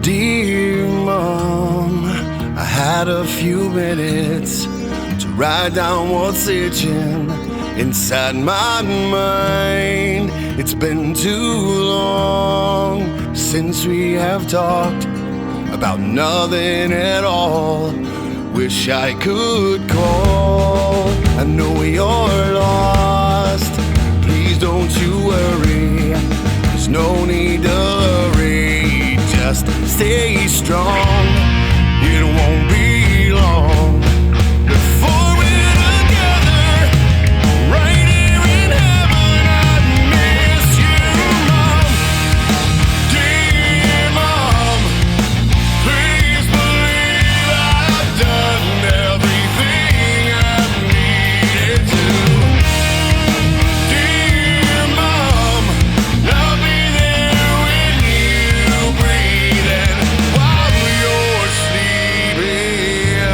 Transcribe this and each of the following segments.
Dear Mom, I had a few minutes to write down what's itching inside my mind. It's been too long since we have talked about nothing at all. Wish I could call. I know you're lost. Please don't you worry. There's no need to hurry. Just stay strong. It won't be long before we're together. Right here in heaven, I miss you, Mom. Dear Mom, please believe I've done everything I needed to. Dear Mom, I'll be there when you breathing while you're sleeping.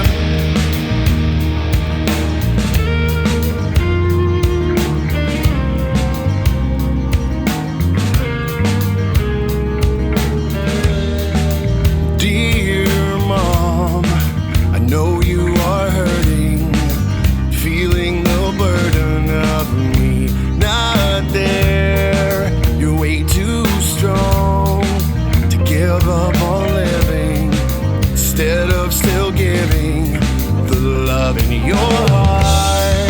Dear Mom, I know you are hurting, feeling the burden of me not there. You're way too strong to give up on living instead of still giving the love in your heart.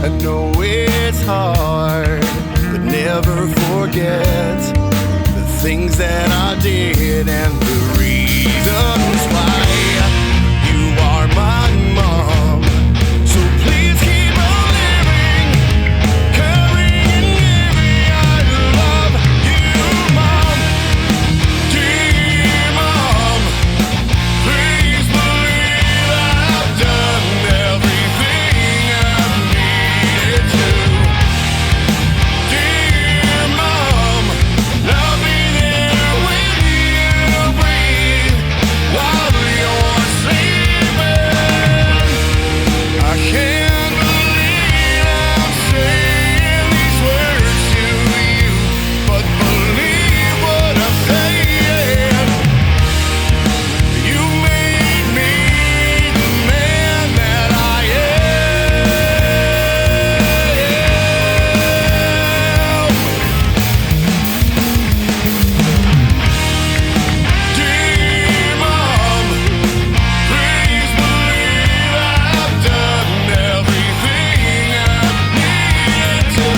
I know it's hard, but never forget the things that I did and the reasons why you are my mom. So please keep on living, caring and giving. I love you, Mom. Dear Mom, please believe I've done everything I needed to. Dear Mom, I'll be there when you breathe while you're sleeping. I can't believe I'm saying these words to you, but believe what I'm saying. You made me the man that I am. Dear Mom, please believe I've done everything I needed to.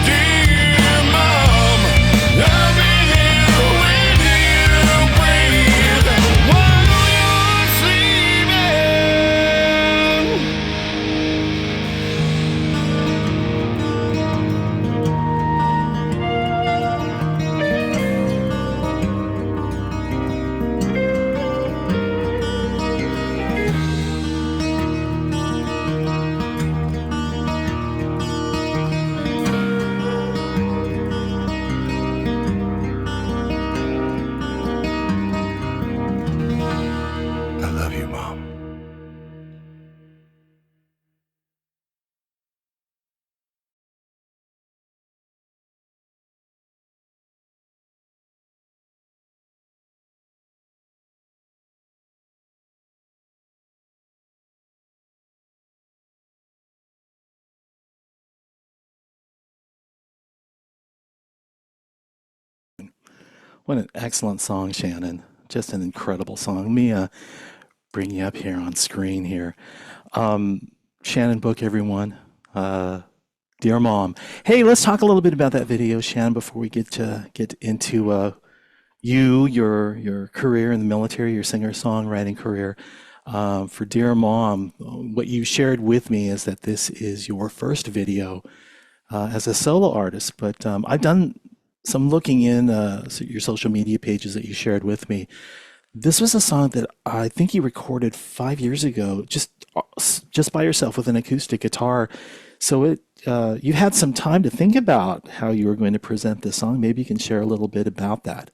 Dear Mom, I'll be here when you breathe while you're sleeping. I love you, Mom. What an excellent song, Shannon. Just an incredible song. Let me bring you up here on screen here. Shannon book, everyone. Dear Mom. Hey, let's talk a little bit about that video, Shannon, before we get into your career in the military, your singer-songwriting career. For Dear Mom, what you shared with me is that this is your first video as a solo artist, but I've done some looking in your social media pages that you shared with me. This was a song that I think you recorded 5 years ago, just by yourself with an acoustic guitar. So you had some time to think about how you were going to present this song. Maybe you can share a little bit about that.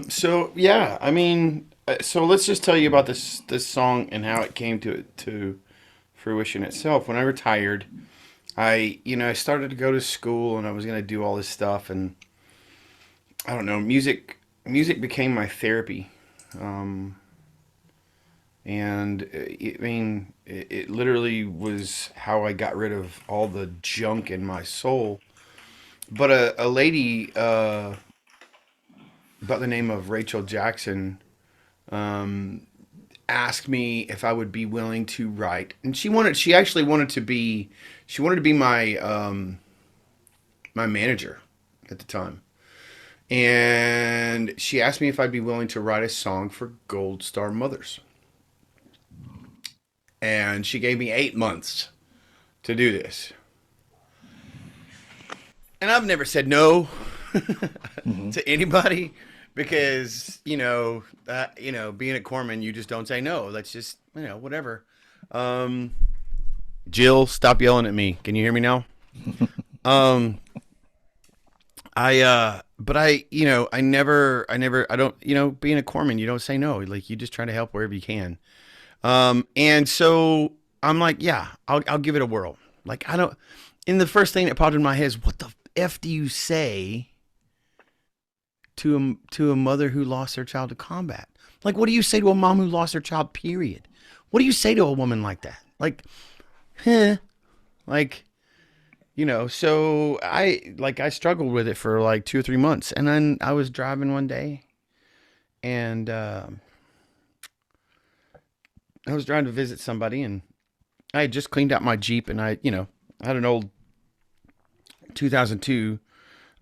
So yeah, I mean, so let's just tell you about this song and how it came to fruition itself. When I retired, I started to go to school and I was gonna do all this stuff, and I don't know, music music became my therapy. And I mean, it literally was how I got rid of all the junk in my soul. But a lady by the name of Rachel Jackson asked me if I would be willing to write, and she actually wanted to be my my manager at the time, and she asked me if I'd be willing to write a song for Gold Star Mothers, and she gave me 8 months to do this, and I've never said no to anybody because being a corpsman, you just don't say no. That's just whatever. Jill, stop yelling at me. Can you hear me now? But I don't, being a corpsman, you don't say no. Like, you just try to help wherever you can. And so I'm like, yeah, I'll give it a whirl. Like, and the first thing that popped in my head is, what the F do you say to a mother who lost their child to combat? Like, what do you say to a mom who lost their child, period? What do you say to a woman like that? Like, like, so I struggled with it for like 2 or 3 months. And then I was driving one day and, I was trying to visit somebody, and I had just cleaned out my Jeep, and I had an old 2002,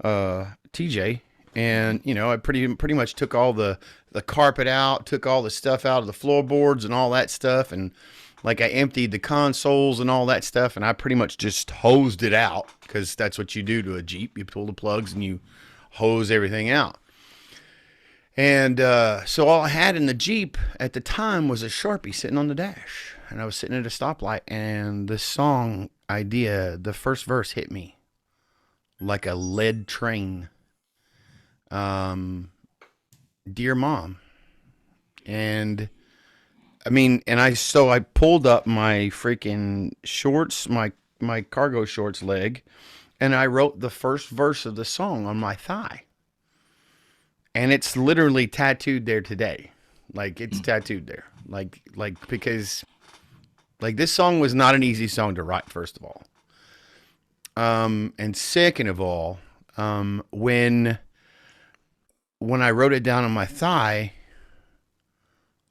TJ. And, I pretty much took all the carpet out, took all the stuff out of the floorboards and all that stuff. And like, I emptied the consoles and all that stuff, and I pretty much just hosed it out, because that's what you do to a Jeep. You pull the plugs and you hose everything out. And so all I had in the Jeep at the time was a Sharpie sitting on the dash. And I was sitting at a stoplight, and the song idea, the first verse, hit me like a lead train. Dear Mom. And I mean, I pulled up my freaking shorts, my cargo shorts leg, and I wrote the first verse of the song on my thigh. And it's literally tattooed there today. Like, it's tattooed there. Like, because, like, this song was not an easy song to write, first of all. And second of all, when I wrote it down on my thigh,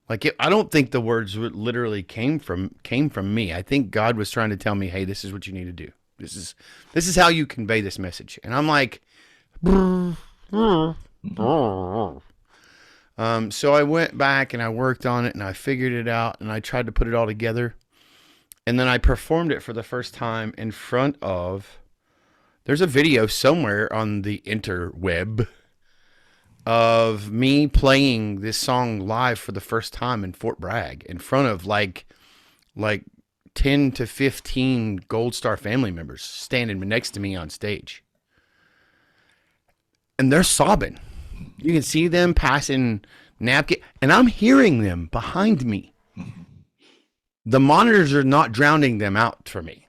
like, I don't think the words literally came from me. I think God was trying to tell me, hey, this is what you need to do. This is how you convey this message. And I'm like, so I went back and I worked on it and I figured it out and I tried to put it all together. And then I performed it for the first time in front of, there's a video somewhere on the interweb of me playing this song live for the first time in Fort Bragg in front of like 10 to 15 Gold Star family members standing next to me on stage. And they're sobbing. You can see them passing napkin, and I'm hearing them behind me. The monitors are not drowning them out for me.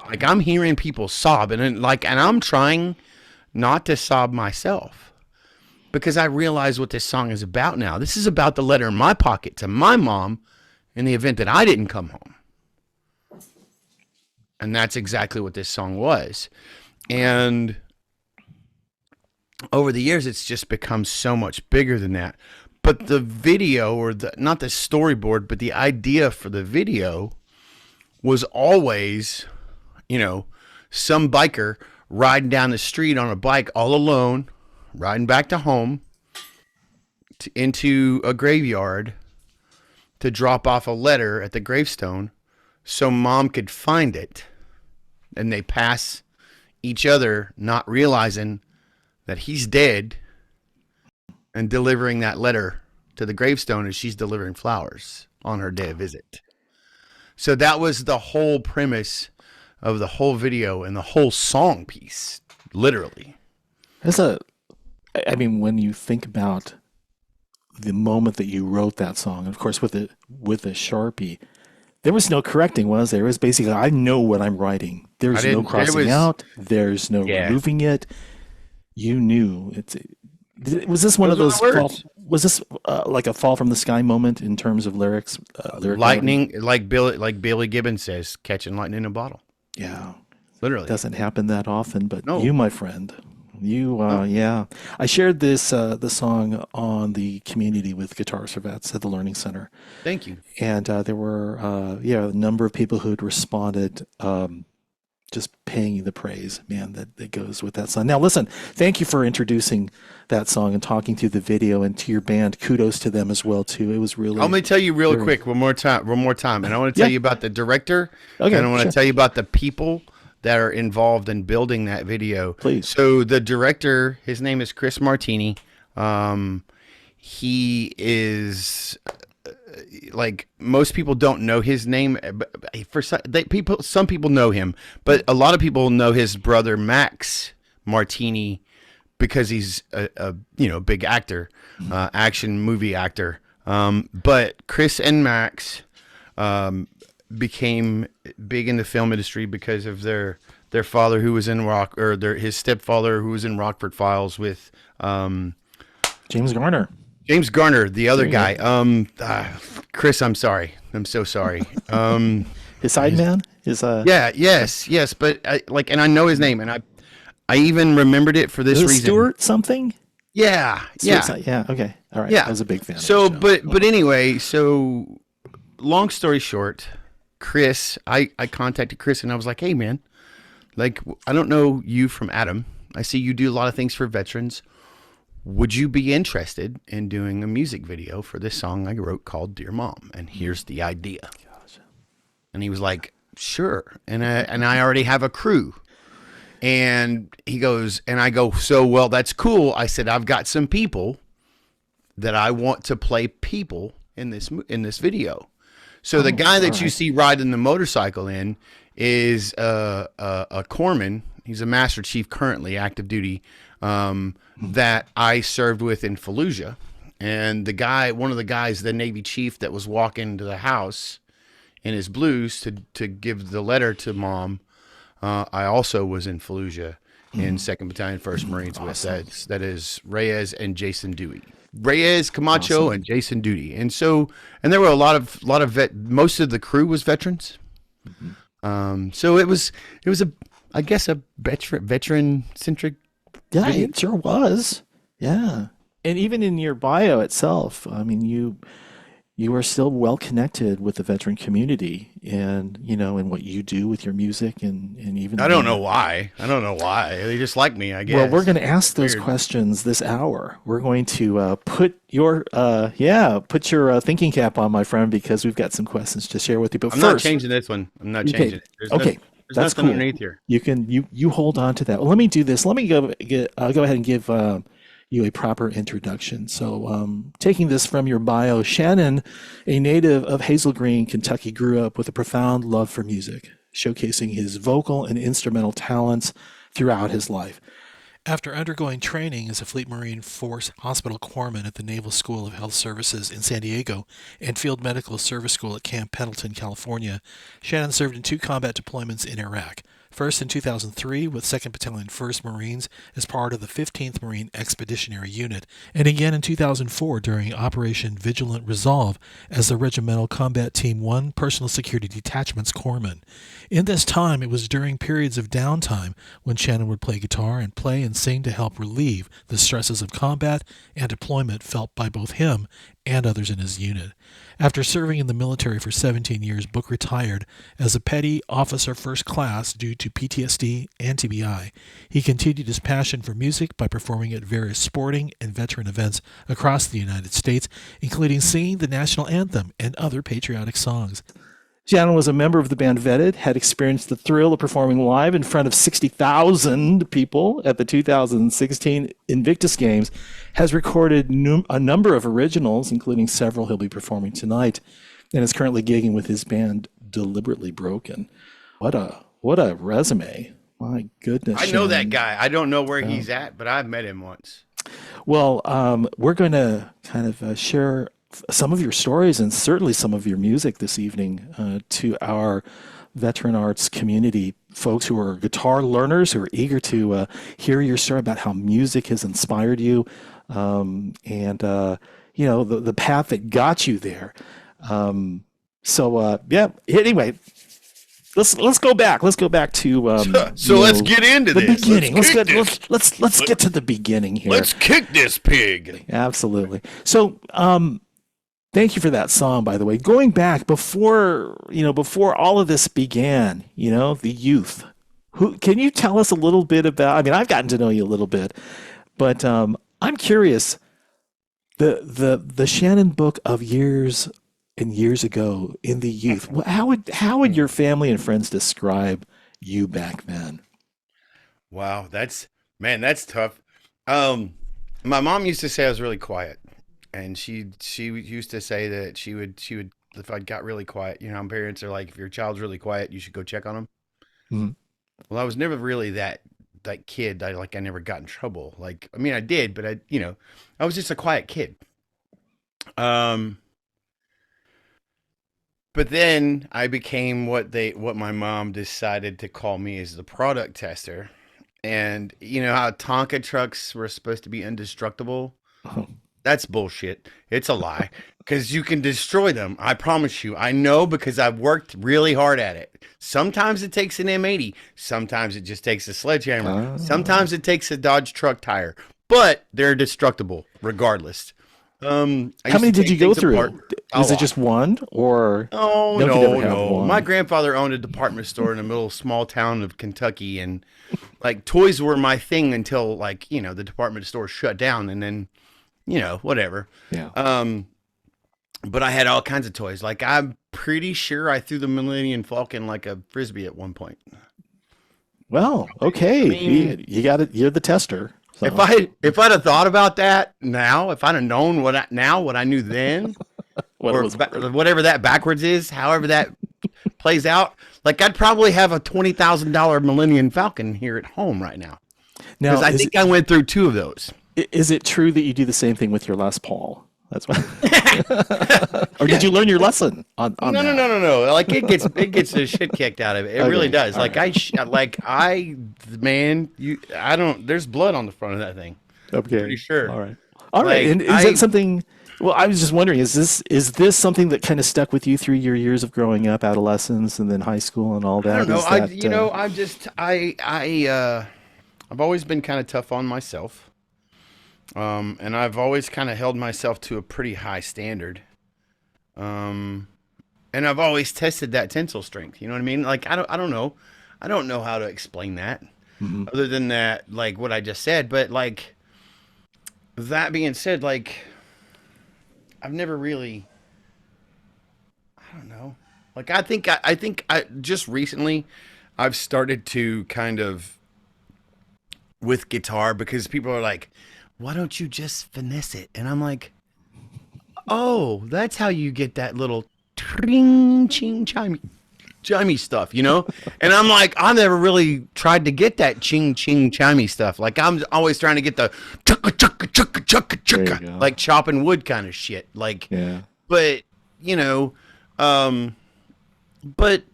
Like, I'm hearing people sob, and I'm trying not to sob myself, because I realize what this song is about now. This is about the letter in my pocket to my mom in the event that I didn't come home. And that's exactly what this song was. And over the years, it's just become so much bigger than that. But the video, or not the storyboard, but the idea for the video was always, some biker riding down the street on a bike all alone, riding back to home into a graveyard to drop off a letter at the gravestone so mom could find it. And they pass each other, not realizing that he's dead, and delivering that letter to the gravestone as she's delivering flowers on her day of visit. So that was the whole premise of the whole video and the whole song piece, literally. When you think about the moment that you wrote that song, and of course with a Sharpie, there was no correcting, was there? It was basically, I know what I'm writing. There's no crossing out. There's no removing it. You knew Was this one of Those those are the fall, words. was this like a fall from the sky moment in terms of lyrics? Lyric melody? Lightning, like Billy Gibbons says, catching lightning in a bottle. Yeah. Literally. Doesn't happen that often, but No. you, my friend, you, No. yeah. I shared the song on the community with Guitar for Vets at the Learning Center, Thank you. and there were a number of people who had responded, just paying you the praise, man, that goes with that song. Now, listen, thank you for introducing that song and talking through the video and to your band. Kudos to them as well too. It was really. I'm going to tell you real very- quick one more time. And I want to tell Yeah. you about the director. Okay, And I want sure. to tell you about the people that are involved in building that video. Please. So the director, his name is Chris Martini. He is like most people don't know his name, but for some people know him, but a lot of people know his brother Max Martini because he's a big actor, action movie actor. But Chris and Max became big in the film industry because of their father who was in his stepfather who was in Rockford Files with James Garner. James Garner, the other guy. Chris, I'm sorry. I'm so sorry. His sideman is Yes, but and I know his name, and I even remembered it for this is it reason. Stuart something? Yeah. Yeah. Okay. All right. Yeah. I was a big fan. So, of the show. but anyway, so long story short, Chris, I contacted Chris and I was like, hey man, like I don't know you from Adam. I see you do a lot of things for veterans. Would you be interested in doing a music video for this song I wrote called Dear Mom? And here's the idea. Gotcha. And he was like, sure. And I already have a crew. And he goes, and I go, so, well, that's cool. I said, I've got some people that I want to play people in this video. So the guy that you see riding the motorcycle in is a corpsman. He's a Master Chief currently, active duty, that I served with in Fallujah. And one of the guys, the Navy chief that was walking into the house in his blues to give the letter to Mom, I also was in Fallujah in 2nd Battalion, 1st Marines with. That is Reyes and Jason Dewey. Reyes, Camacho, and Jason Dewey. And there were a lot of most of the crew was veterans. So it was I guess a veteran centric. Yeah, it sure was. Yeah. And even in your bio itself, I mean, you are still well connected with the veteran community and, and what you do with your music and even. I don't know why. They just like me, I guess. Well, we're going to ask those questions this hour. We're going to put your thinking cap on, my friend, because we've got some questions to share with you. But I'm first, not changing this one. I'm not changing it. Okay. There's That's nothing cool. underneath here. You hold on to that. Well, let me do this. Let me go ahead and give you a proper introduction. So, taking this from your bio, Shannon, a native of Hazel Green, Kentucky, grew up with a profound love for music, showcasing his vocal and instrumental talents throughout his life. After undergoing training as a Fleet Marine Force hospital corpsman at the Naval School of Health Services in San Diego and Field Medical Service School at Camp Pendleton, California, Shannon served in 2 combat deployments in Iraq. First in 2003 with 2nd Battalion 1st Marines as part of the 15th Marine Expeditionary Unit, and again in 2004 during Operation Vigilant Resolve as the Regimental Combat Team 1 Personal Security Detachment's corpsman. In this time, it was during periods of downtime when Shannon would play guitar and play and sing to help relieve the stresses of combat and deployment felt by both him and others in his unit. After serving in the military for 17 years, Book retired as a petty officer first class due to PTSD and TBI. He continued his passion for music by performing at various sporting and veteran events across the United States, including singing the national anthem and other patriotic songs. Shannon was a member of the band Vetted, had experienced the thrill of performing live in front of 60,000 people at the 2016 Invictus Games, has recorded a number of originals, including several he'll be performing tonight, and is currently gigging with his band Deliberately Broken. What a resume. My goodness. I know that guy. I don't know where he's at, but I've met him once. Well, we're going to kind of share some of your stories and certainly some of your music this evening to our veteran arts community, folks who are guitar learners who are eager to hear your story about how music has inspired you, and the path that got you there. Yeah. Anyway, let's go back. Let's go back to So let's get into the this. beginning. Let's get to the beginning here. Let's kick this pig. Absolutely. So, thank you for that song, by the way. Going back before all of this began, the youth. Who can you tell us a little bit about? I mean, I've gotten to know you a little bit, but I'm curious. The Shannon book of years and years ago in the youth. How would your family and friends describe you back then? Wow, that's tough. My mom used to say I was really quiet, and she used to say that she would if I got really quiet, how parents are like, if your child's really quiet, you should go check on them. Mm-hmm. Well, I was never really that kid. I never got in trouble. Like, I mean, I did, but I was just a quiet kid. But then I became what my mom decided to call me as the product tester. And you know how Tonka-trucks were supposed to be indestructible? Oh. That's bullshit. It's a lie. Because you can destroy them. I promise you. I know because I've worked really hard at it. Sometimes it takes an M80. Sometimes it just takes a sledgehammer. Oh. Sometimes it takes a Dodge truck tire. But they're destructible regardless. How many did you go through? Was it just one, or no? My grandfather owned a department store in the middle of small town of Kentucky, and like toys were my thing until the department store shut down, and then whatever. Yeah. But I had all kinds of toys. Like, I'm pretty sure I threw the Millennium Falcon like a frisbee at one point. Well, okay, I mean, you got it. You're the tester. So. If I'd have thought about that now, if I'd have known what I knew then, whatever that backwards is, however that plays out, like I'd probably have a $20,000 Millennium Falcon here at home right now. Because I think I went through two of those. Is it true that you do the same thing with your Les Paul? That's what. Or did you learn your lesson on that? No. Like it gets the shit kicked out of it. It really does. There's blood on the front of that thing. Okay. Pretty sure. All right. And is that something? Well, I was just wondering, is this something that kind of stuck with you through your years of growing up, adolescence, and then high school and all that? I don't know. I've always been kind of tough on myself. And I've always kind of held myself to a pretty high standard. And I've always tested that tensile strength. You know what I mean? Like, I don't know. I don't know how to explain that other than that, like what I just said. But like, that being said, like, I've never really, I don't know. Like, I think I just recently I've started to kind of with guitar, because people are like, why don't you just finesse it? And I'm like, oh, that's how you get that little tring, ching, chimey stuff, And I'm like, I never really tried to get that ching, ching, chimey stuff. Like, I'm always trying to get the chugga, chugga, chugga, chugga, chugga, like chopping wood kind of shit. Like, yeah. But, but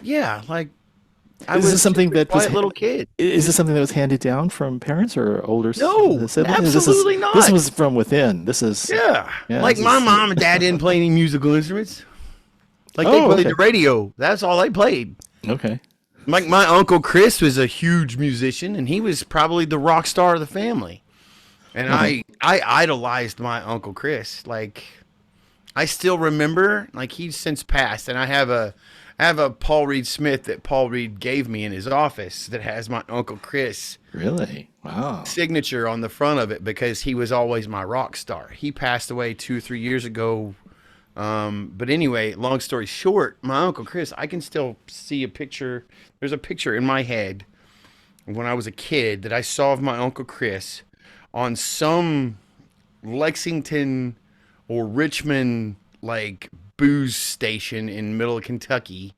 yeah, like, Is this something that was little kid? Is this something that was handed down from parents or older siblings? No, absolutely not. This was from within. This is like my mom and dad didn't play any musical instruments. Like they played the radio. That's all they played. Okay. Like my uncle Chris was a huge musician, and he was probably the rock star of the family. And I idolized my Uncle Chris. Like, I still remember, like, he's since passed, and I have a Paul Reed Smith that Paul Reed gave me in his office that has my Uncle Chris signature on the front of it, because he was always my rock star. He passed away 2 or 3 years ago. But anyway, long story short, my Uncle Chris, I can still see a picture. There's a picture in my head when I was a kid that I saw of my Uncle Chris on some Lexington or Richmond, like, booze station in middle of Kentucky,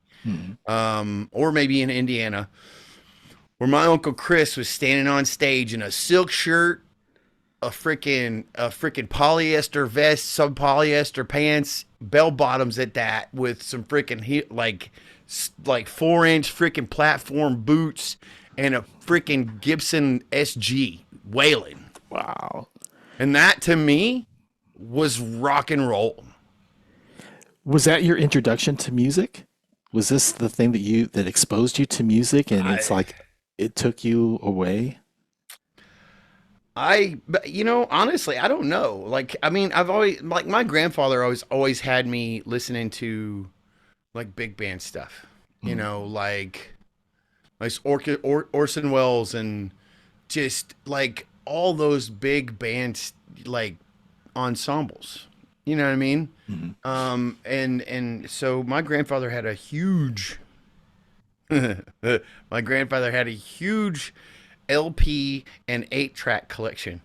or maybe in Indiana, where my Uncle Chris was standing on stage in a silk shirt, a freaking polyester vest, some polyester pants, bell bottoms at that, with some freaking like like 4-inch freaking platform boots and a freaking Gibson SG wailing. Wow. And that to me was rock and roll. Was that your introduction to music? Was this the thing that exposed you to music and it's like it took you away? But, honestly, I don't know. Like, I mean, I've always, like, my grandfather always had me listening to like big band stuff, like Orson Welles and just like all those big bands, like ensembles. You know what I mean? And so my grandfather had a huge, my grandfather had a huge LP and 8-track collection.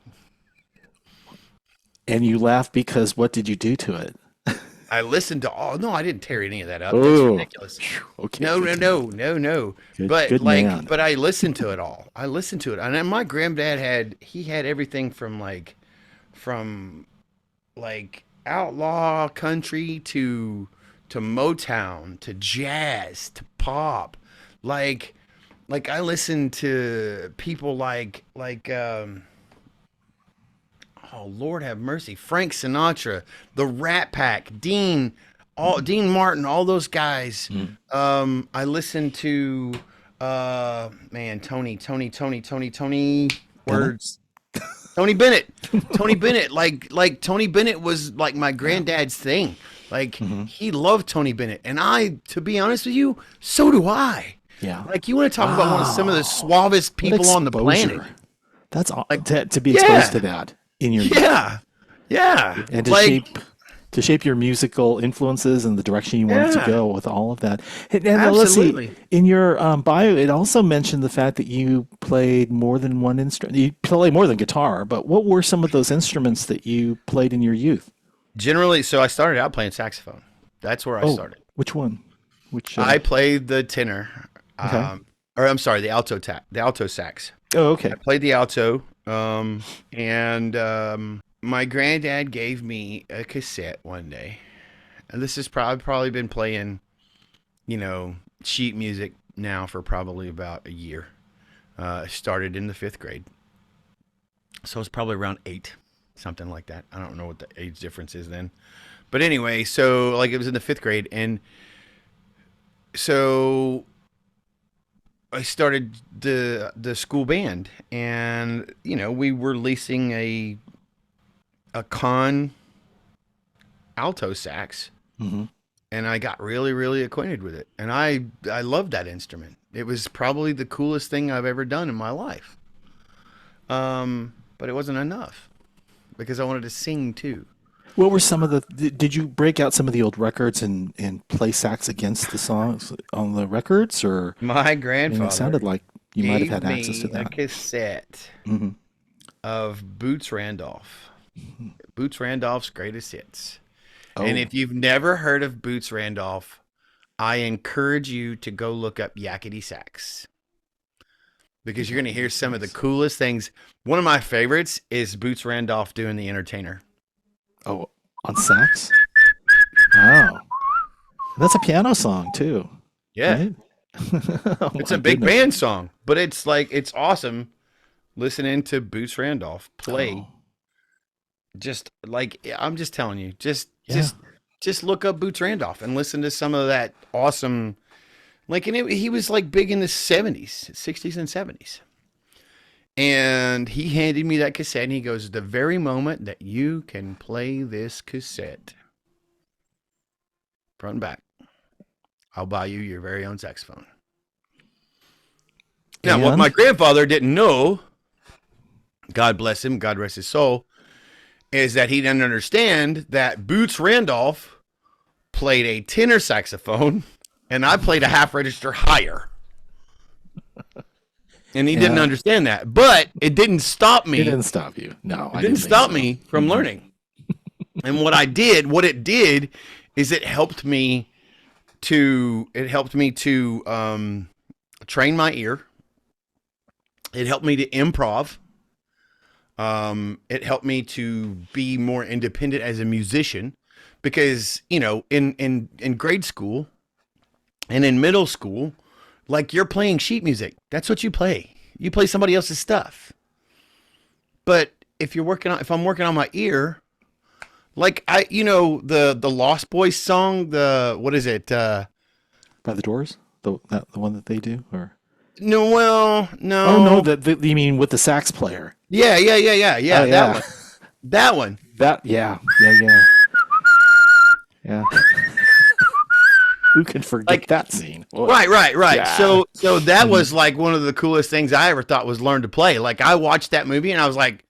And you laugh because what did you do to it? I listened to all. No, I didn't tear any of that up. That's Oh, ridiculous. okay. No. Good man. But I listened to it all. I listened to it, and then my granddad had everything from like outlaw country to Motown to jazz to pop, like I listened to people like oh Lord have mercy, Frank Sinatra, the Rat Pack, Dean Martin, all those guys. I listened to Tony words. Tony Bennett. Tony Bennett. Like Tony Bennett was like my granddad's thing. Like he loved Tony Bennett. And to be honest with you, so do I. Yeah. Like you want to talk about one of some of the suavest people on the planet. That's like to be exposed to that in your yeah. And to shape your musical influences and the direction you wanted to go with all of that. And let's see, in your bio, it also mentioned the fact that you played more than one instrument. You play more than guitar, but what were some of those instruments that you played in your youth? Generally, so I started out playing saxophone. That's where I started. Which one? I played the tenor, okay. or I'm sorry, the alto sax. Oh, okay. I played the alto, and my granddad gave me a cassette one day, and this has probably been playing, sheet music now for probably about a year. Started in the 5th grade, so it's probably around 8, something like that. I don't know what the age difference is then, but anyway, so like it was in the 5th grade, and so I started the school band, and we were leasing a con alto sax, and I got really, really acquainted with it, and I loved that instrument. It was probably the coolest thing I've ever done in my life. But it wasn't enough because I wanted to sing too. What were some of did you break out some of the old records and play sax against the songs on the records, or? My grandfather, it sounded like you might have had access to that. A cassette of Boots Randolph. Boots Randolph's greatest hits. Oh. And if you've never heard of Boots Randolph, I encourage you to go look up Yakety Sax, because you're going to hear some of the coolest things. One of my favorites is Boots Randolph doing The Entertainer. Oh, on sax? Oh. That's a piano song too. Yeah. Right? It's a big band song, but it's awesome listening to Boots Randolph play. Oh. Just like, I'm just telling you, just look up Boots Randolph and listen to some of that awesome, he was like big in the 70s, 60s and 70s. And he handed me that cassette and he goes, the very moment that you can play this cassette front and back, I'll buy you your very own saxophone. Now, what my grandfather didn't know, God bless him, God rest his soul, is that he didn't understand that Boots Randolph played a tenor saxophone and I played a half register higher. And he didn't understand that, but it didn't stop me. It didn't stop you. No, it didn't stop me from learning. And what it did is it helped me to train my ear. It helped me to improv. It helped me to be more independent as a musician, because, in grade school, And in middle school, like you're playing sheet music. That's what you play. You play somebody else's stuff. But if I'm working on my ear, like the Lost Boys song, what is it? By the Doors, the one that they do, or no, well, no. Oh no, you mean with the sax player? Yeah. Oh, That yeah. one. That one. Yeah. Who can forget that scene? Boy. Right. Yeah. So that was like one of the coolest things I ever thought was learn to play. Like I watched that movie and I was like,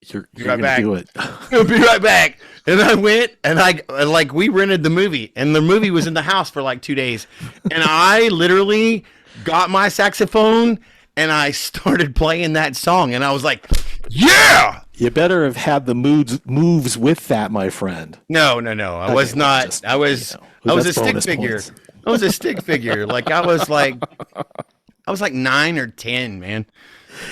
You're right back. Do it. I'll be right back. And I went and we rented the movie and the movie was in the house for like 2 days. And I literally got my saxophone and I started playing that song and I was like, yeah. You better have had the moves with that, my friend. No. I was not. I was a stick figure. I was a stick figure. Like I was like 9 or 10, man.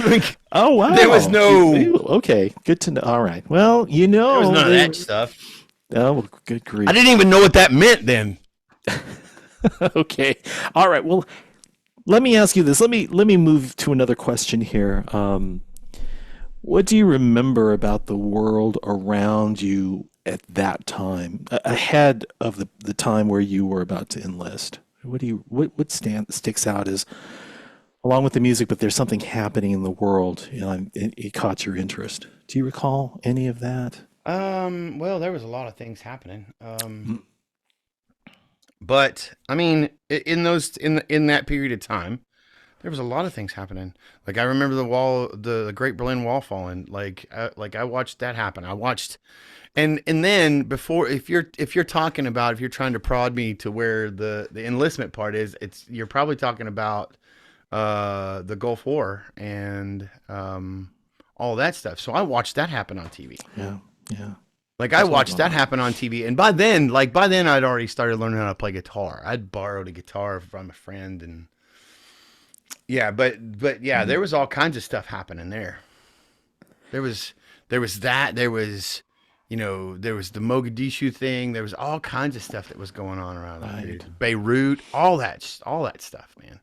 Like, oh wow! There was no. Okay, good to know. All right. Well, there was none of that stuff. Oh, good grief! I didn't even know what that meant then. Okay. All right. Well, let me ask you this. Let me move to another question here. What do you remember about the world around you at that time, ahead of the time where you were about to enlist? What sticks out as, along with the music, but there's something happening in the world, it caught your interest. Do you recall any of that? Well, there was a lot of things happening. But I mean, in that period of time, there was a lot of things happening. Like I remember the Great Berlin Wall falling. Like I watched that happen. I watched, and then before, if you're trying to prod me to where the enlistment part is, you're probably talking about the Gulf War and all that stuff. So I watched that happen on TV. Yeah. Like I watched that happen on TV, and by then I'd already started learning how to play guitar. I'd borrowed a guitar from a friend, and yeah, but yeah, there was all kinds of stuff happening there. There was that. There was the Mogadishu thing. There was all kinds of stuff that was going on around that period. Beirut, all that stuff, man.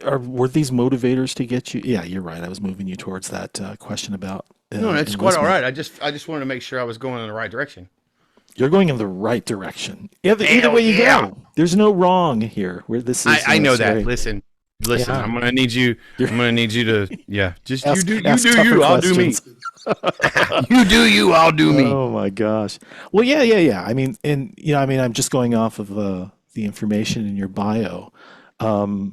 Were these motivators to get you? Yeah, you're right. I was moving you towards that question about. No, it's quite all right. I just wanted to make sure I was going in the right direction. You're going in the right direction. Either way you go, there's no wrong here. Where this is, I know that. Listen. Yeah. I'm gonna need you. I'm gonna need you to. Yeah, just you do you. I'll do me. You do you. I'll do me. Oh my gosh. Well, yeah. I mean, I'm just going off of the information in your bio. Well,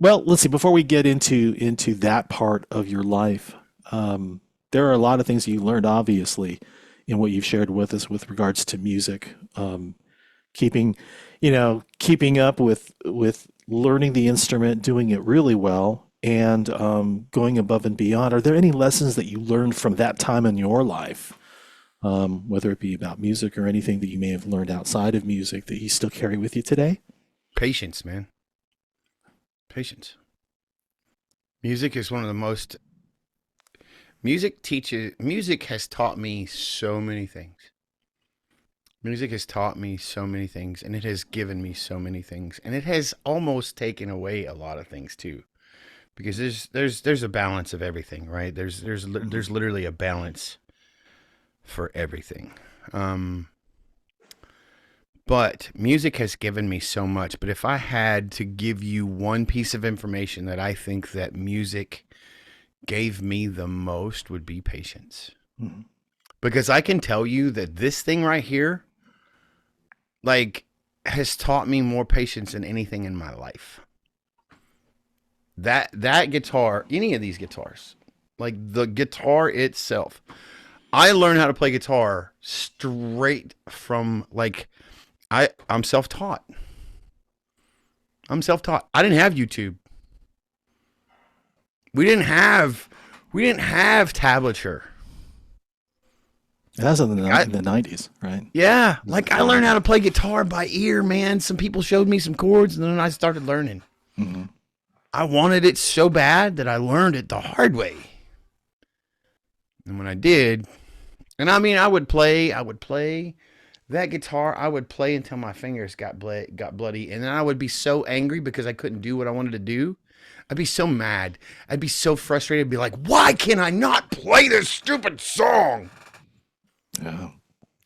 let's see, before we get into that part of your life, there are a lot of things you learned, obviously, in what you've shared with us with regards to music, keeping up with learning the instrument, doing it really well, and going above and beyond. Are there any lessons that you learned from that time in your life, whether it be about music or anything that you may have learned outside of music that you still carry with you today? Patience, man. Patience. Music is one of the most. Music has taught me so many things. Music has taught me so many things, and it has given me so many things, and it has almost taken away a lot of things too, because there's a balance of everything, right? There's literally a balance for everything. But music has given me so much. But if I had to give you one piece of information that I think that music gave me the most, would be patience. Mm-hmm. Because I can tell you that this thing right here, like, has taught me more patience than anything in my life. That guitar, any of these guitars, like the guitar itself, I learned how to play guitar straight from, like, I'm self-taught. I didn't have YouTube. We didn't have tablature. That was in the 90s, right? Yeah. Like I learned how to play guitar by ear, man. Some people showed me some chords and then I started learning. Mm-hmm. I wanted it so bad that I learned it the hard way. And when I did, and I mean, I would play that guitar, I would play until my fingers got bloody, and then I would be so angry because I couldn't do what I wanted to do. I'd be so mad. I'd be so frustrated. I'd be like, why can I not play this stupid song? Yeah.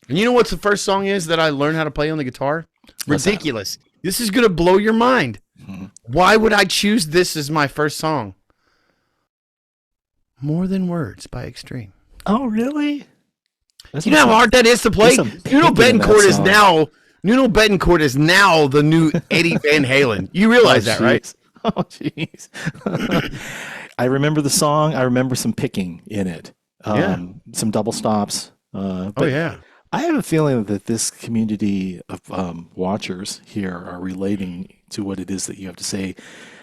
And you know what the first song is that I learned how to play on the guitar? What's Ridiculous. This is going to blow your mind. Why would I choose this as my first song? More Than Words by Extreme. Oh, really? You know how hard that is to play? Nuno Bettencourt is now the new Eddie Van Halen. You realize that, right? Oh, jeez. I remember the song. I remember some picking in it. Some double stops. Yeah. I have a feeling that this community of watchers here are relating to what it is that you have to say.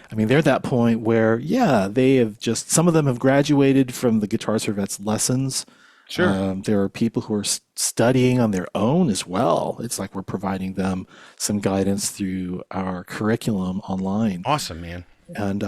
I mean, they're at that point where, they have just, some of them have graduated from the Guitar Servettes lessons. Sure. There are people who are studying on their own as well. It's like we're providing them some guidance through our curriculum online. Awesome, man. And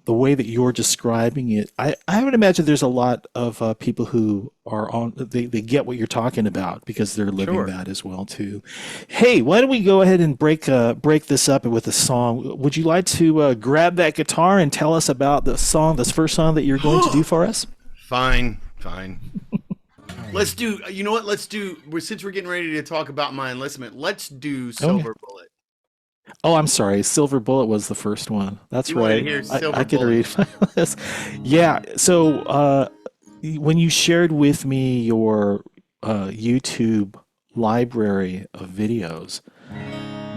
the way that you're describing it, I would imagine there's a lot of people who are on, they get what you're talking about because they're living that as well too. Hey, why don't we go ahead and break this up with a song? Would you like to grab that guitar and tell us about the song, this first song that you're going to do for us? Fine. Let's do, you know what? Since we're getting ready to talk about my enlistment, let's do Silver Bullet. Oh, I'm sorry. Silver Bullet was the first one. That's right. I can read this. Yeah. So when you shared with me your YouTube library of videos,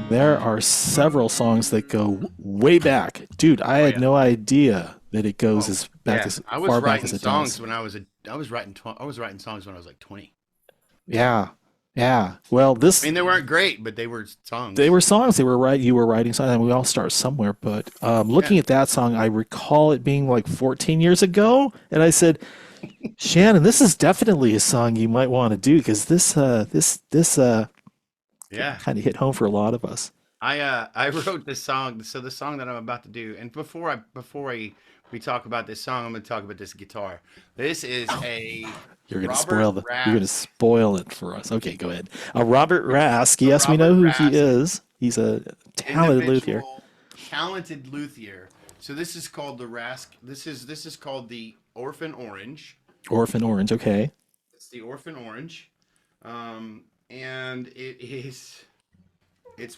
there are several songs that go way back. Dude, I had no idea that it goes as far back as it does. I was writing songs when I was like 20. Yeah. Yeah. Well, I mean, they weren't great, but they were songs. They were songs. You were writing songs, and we all start somewhere. But looking at that song, I recall it being like 14 years ago, and I said, Shannon, this is definitely a song you might want to do because this kind of hit home for a lot of us. I wrote this song. So the song that I'm about to do, and before we talk about this song, I'm going to talk about this guitar. This is You're going to spoil it for us. Okay, go ahead. Robert Rask. Yes, we know who he is. He's a talented luthier. Talented luthier. So this is called the Rask. This is called the Orphan Orange. Orphan Orange. Okay. It's the Orphan Orange, and it's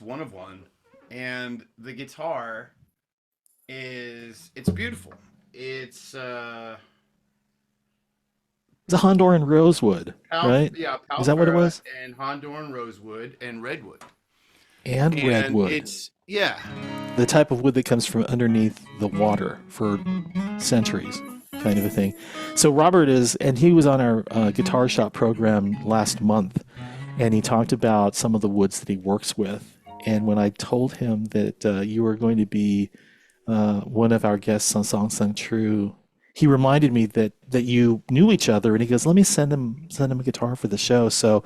one of one, and the guitar it's beautiful. It's a Honduran rosewood, right? Yeah, is that what it was? And Honduran rosewood and redwood. And redwood. It's the type of wood that comes from underneath the water for centuries, kind of a thing. So Robert he was on our guitar shop program last month, and he talked about some of the woods that he works with. And when I told him that you were going to be one of our guests on Song Sung True, he reminded me that you knew each other, and he goes, let me send him a guitar for the show. So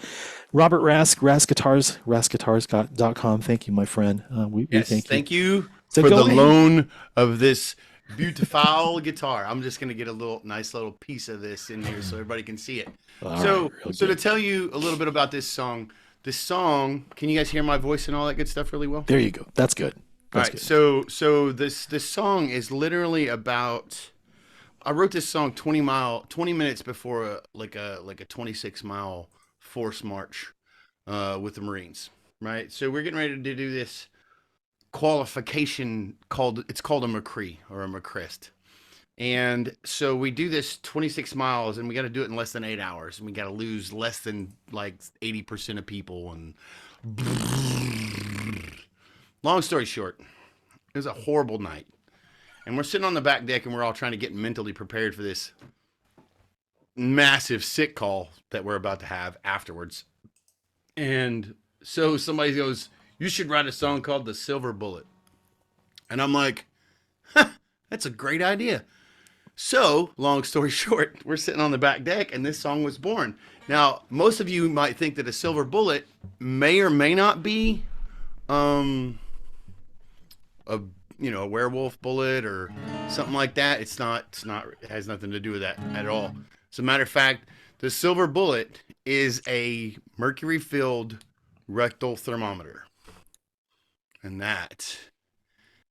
Robert Rask, Rask Guitars, raskguitars.com. Thank you, my friend. We thank you for the loan of this beautiful guitar. I'm just going to get a nice little piece of this in here so everybody can see it. So to tell you a little bit about this song, can you guys hear my voice and all that good stuff really well? There you go. That's good. All right, so this song is literally about. I wrote this song 20 minutes before a 26-mile force march with the Marines, right? So we're getting ready to do this qualification called a McCree or a McChrist. And so we do this 26 miles and we got to do it in less than 8 hours, and we got to lose less than like 80% of people. And long story short, it was a horrible night. And we're sitting on the back deck and we're all trying to get mentally prepared for this massive sick call that we're about to have afterwards. And so somebody goes, you should write a song called The Silver Bullet. And I'm like, that's a great idea. So, long story short, we're sitting on the back deck and this song was born. Now, most of you might think that a silver bullet may or may not be a werewolf bullet or something like that. It's not, it has nothing to do with that at all. As a matter of fact, the silver bullet is a mercury-filled rectal thermometer. And that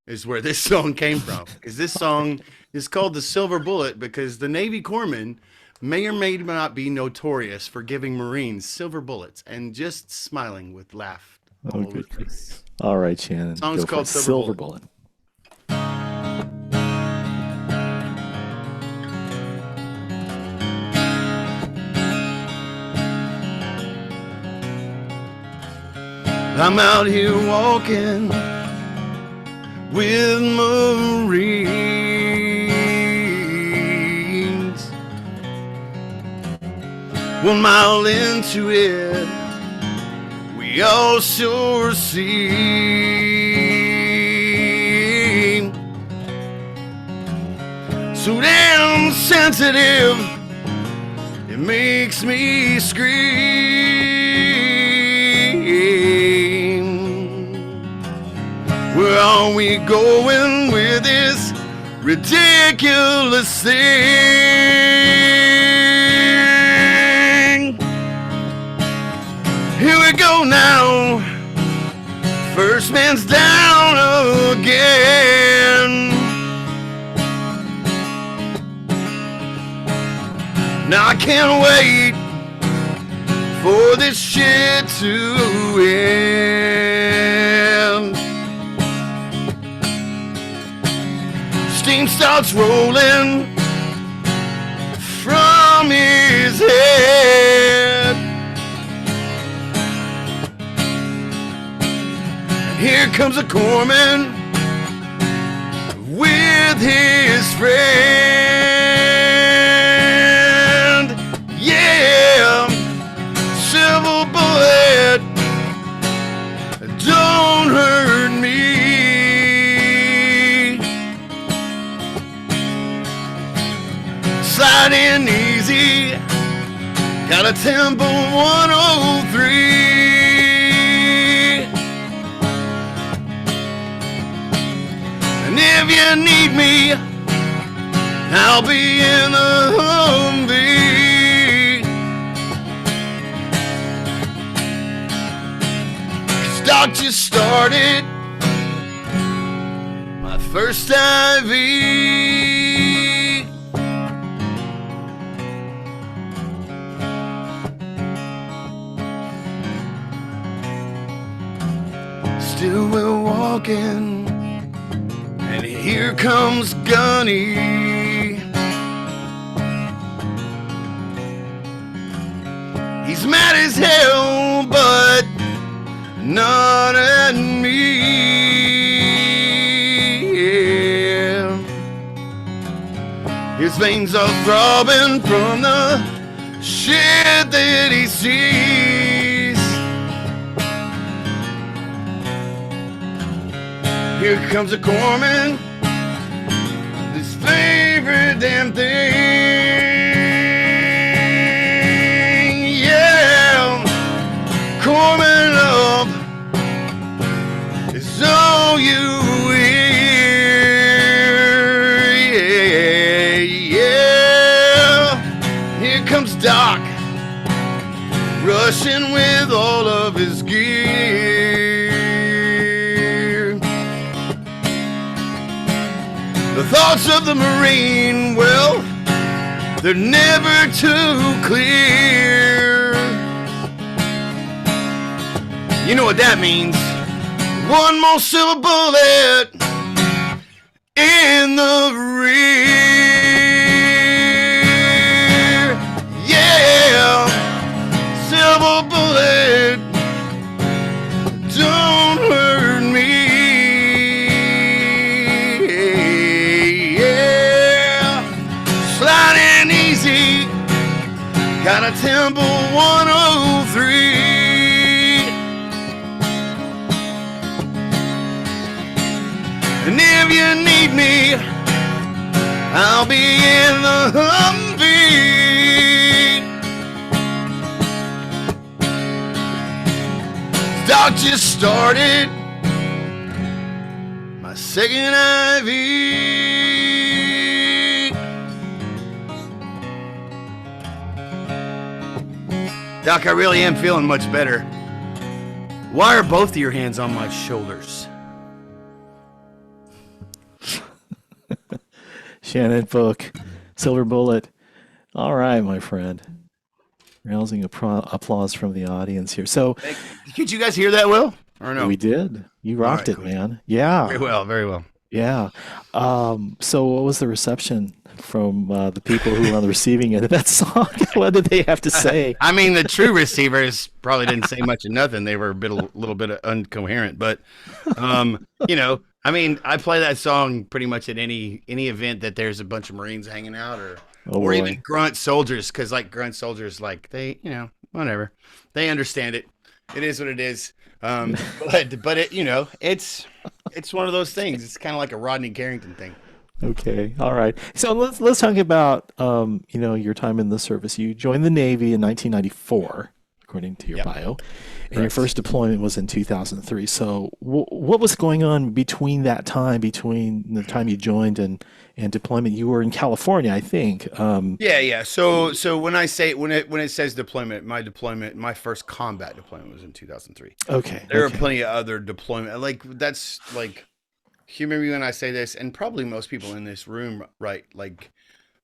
is where this song came from. Because this song is called The Silver Bullet because the Navy corpsmen may or may not be notorious for giving Marines silver bullets and just smiling with laugh all over the face. All right, Shannon. Song's go for called Silver Bullet. I'm out here walking with Marines. 1 mile into it, we all sure seem so damn sensitive, it makes me scream. Where are we going with this ridiculous thing? Here we go now. First man's down again. Now I can't wait for this shit to end. Steam starts rolling from his head. And here comes a corpsman with his friend. Yeah, silver bullet, don't hurt me. Sliding easy, got a tempo 103. And if you need me, I'll be in the Humvee. 'Cause Doc just started my first IV. Still we're walking, and here comes Gunny. He's mad as hell, but not at me. Yeah. His veins are throbbing from the shit that he sees. Here comes a corpsman, his favorite damn thing. Yeah, corpsman up is all you hear. Yeah, yeah. Here comes Doc, rushing with all of his gear. The thoughts of the Marine, well, they're never too clear. You know what that means? One more silver bullet in the rear. Yeah, silver bullet, don't hurt me. Got a tempo 103. And if you need me, I'll be in the Humvee. Doc just started my second IV. Doc, I really am feeling much better. Why are both of your hands on my shoulders? Shannon Book, Silver Bullet. All right, my friend. Rousing applause from the audience here. So Could you guys hear that, Will? Or no? we did. You All rocked right, it, cool. man. Yeah. Very well, very well. Yeah. So what was the reception from the people who were on the receiving end of that song? What did they have to say? I mean, the true receivers probably didn't say much of nothing. They were a little bit incoherent, but you know, I mean, I play that song pretty much at any event that there's a bunch of Marines hanging out, or even grunt soldiers, because like grunt soldiers, like they, you know, whatever, they understand it. It is what it is. But it, you know, it's one of those things. It's kind of like a Rodney Carrington thing. Okay. All right. So let's talk about you know, your time in the service. You joined the Navy in 1994, according to your bio, and your first deployment was in 2003. So what was going on between that time, between the time you joined and deployment? You were in California, I think. Yeah. So when I say when it says deployment, my first combat deployment was in 2003. Okay. There are plenty of other deployment. Like that's like, hear me when I say this, and probably most people in this room, right? Like,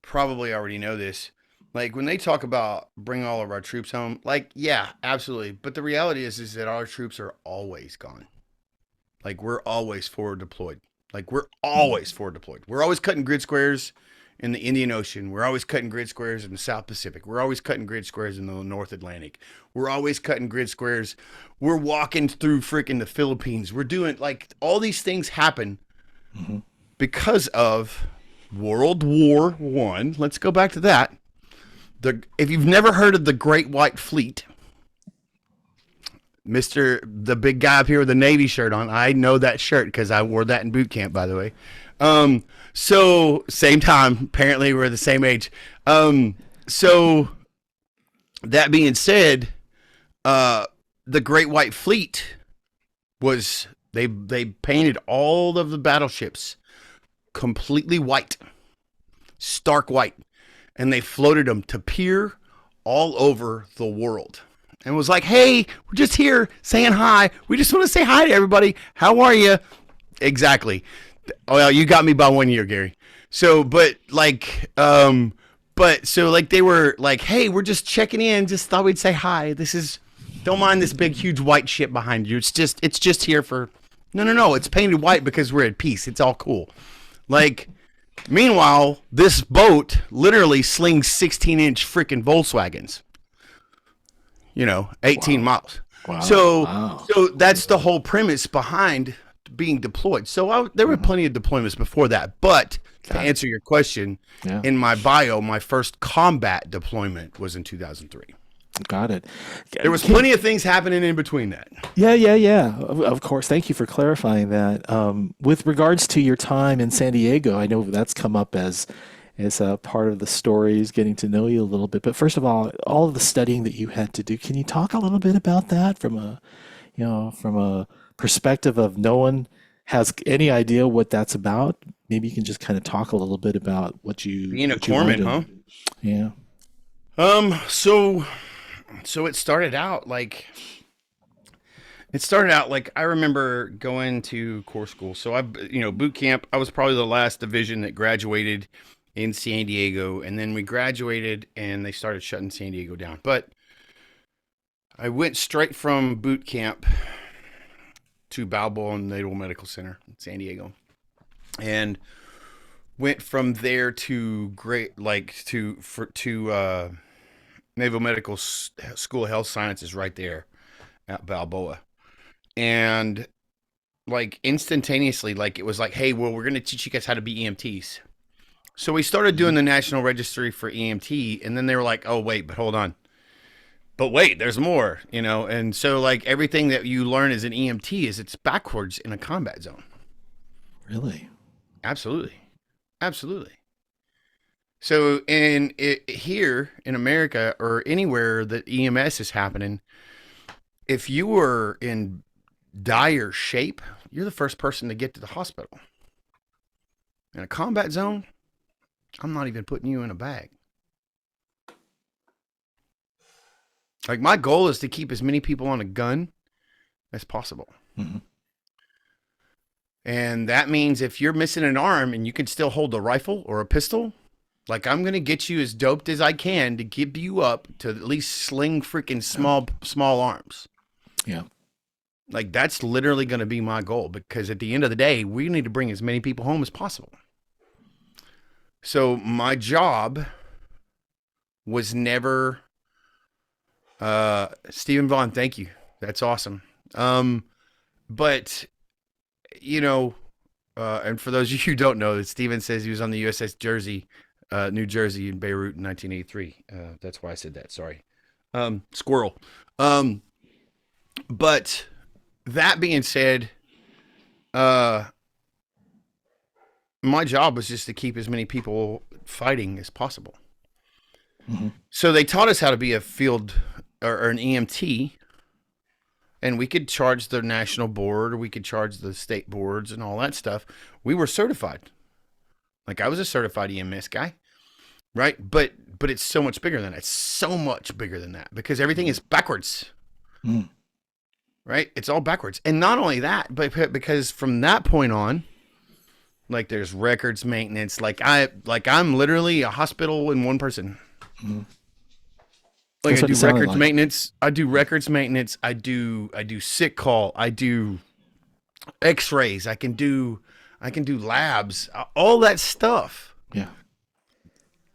probably already know this. Like when they talk about bring all of our troops home, like, yeah, absolutely. But the reality is that our troops are always gone. Like we're always forward deployed. We're always cutting grid squares in the Indian Ocean. We're always cutting grid squares in the South Pacific. We're always cutting grid squares in the North Atlantic. We're always cutting grid squares. We're walking through freaking the Philippines. We're doing, like, all these things happen because of World War One. Let's go back to that. If you've never heard of the Great White Fleet, the big guy up here with the Navy shirt on, I know that shirt because I wore that in boot camp, by the way. So same time, apparently we're the same age. So that being said, the Great White Fleet was, they painted all of the battleships completely white, stark white, and they floated them to pier all over the world. And was like, hey, we're just here saying hi. We just want to say hi to everybody. How are you? Exactly. Well, you got me by 1 year, Gary. So, but like, so like they were like, hey, we're just checking in. Just thought we'd say hi. Don't mind this big, huge white ship behind you. It's just here for, no. It's painted white because we're at peace. It's all cool. Like, meanwhile, this boat literally slings 16-inch freaking Volkswagens. 18 miles. Wow. So that's the whole premise behind being deployed. So there were plenty of deployments before that. But to answer your question, in my bio, my first combat deployment was in 2003. Got it. There was plenty of things happening in between that. Yeah. Of course. Thank you for clarifying that. With regards to your time in San Diego, I know that's come up as a part of the stories, getting to know you a little bit. But first of all of the studying that you had to do, can you talk a little bit about that from a perspective of no one has any idea what that's about? Maybe you can just kind of talk a little bit about what you being a corpsman, huh? Yeah. So it started out like I remember going to Corps school. So boot camp, I was probably the last division that graduated in San Diego, and then we graduated and they started shutting San Diego down. But I went straight from boot camp to Balboa Naval Medical Center in San Diego, and went from there to Naval Medical School of Health Sciences right there at Balboa. And like instantaneously, like it was like, hey, well, we're going to teach you guys how to be EMTs. So we started doing the National Registry for EMT, and then they were like, oh, wait, but hold on. But wait, there's more, And so like everything that you learn as an EMT it's backwards in a combat zone. Really? Absolutely. So here in America or anywhere that EMS is happening, if you were in dire shape, you're the first person to get to the hospital. In a combat zone, I'm not even putting you in a bag. Like my goal is to keep as many people on a gun as possible. Mm-hmm. And that means if you're missing an arm and you can still hold a rifle or a pistol, like I'm going to get you as doped as I can to give you up to at least sling freaking small arms. Yeah. Like that's literally going to be my goal, because at the end of the day, we need to bring as many people home as possible. So my job was never, Stephen Vaughn, thank you. That's awesome. But you know, and for those of you who don't know, Stephen says he was on the USS Jersey, New Jersey in Beirut in 1983. That's why I said that. Sorry. Squirrel. But that being said, my job was just to keep as many people fighting as possible. Mm-hmm. So they taught us how to be a field or an EMT, and we could charge the national board, or we could charge the state boards and all that stuff. We were certified. Like I was a certified EMS guy, right? But it's so much bigger than that. It's so much bigger than that, because everything is backwards. Mm. Right? It's all backwards. And not only that, but because from that point on, like there's records maintenance, like I'm literally a hospital in one person. Mm-hmm. Like I do records maintenance. I do records maintenance. I do sick call. I do x-rays. I can do labs, all that stuff. Yeah.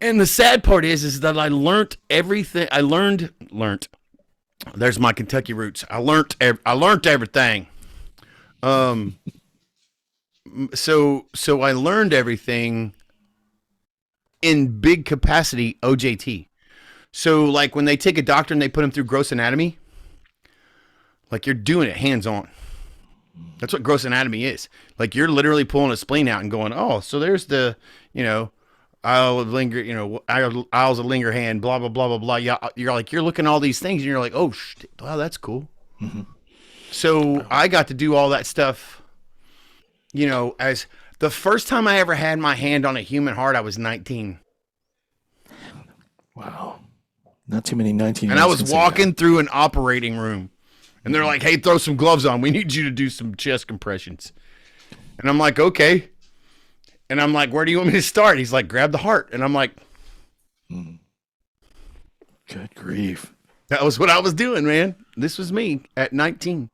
And the sad part is that I learned everything. I learned. There's my Kentucky roots. I learned everything. So I learned everything in big capacity OJT. So like when they take a doctor and they put him through gross anatomy, like you're doing it hands on. That's what gross anatomy is. Like you're literally pulling a spleen out and going, oh, so there's the, aisle of linger, aisles of linger hand, blah, blah, blah, blah, blah. Yeah, you're looking at all these things and you're like, oh, wow, that's cool. Mm-hmm. So I got to do all that stuff, as the first time I ever had my hand on a human heart, I was 19. Wow. Not too many 19. And I was walking through an operating room and they're like, hey, throw some gloves on. We need you to do some chest compressions. And I'm like, okay. And I'm like, where do you want me to start? He's like, grab the heart. And I'm like, good grief. That was what I was doing, man. This was me at 19.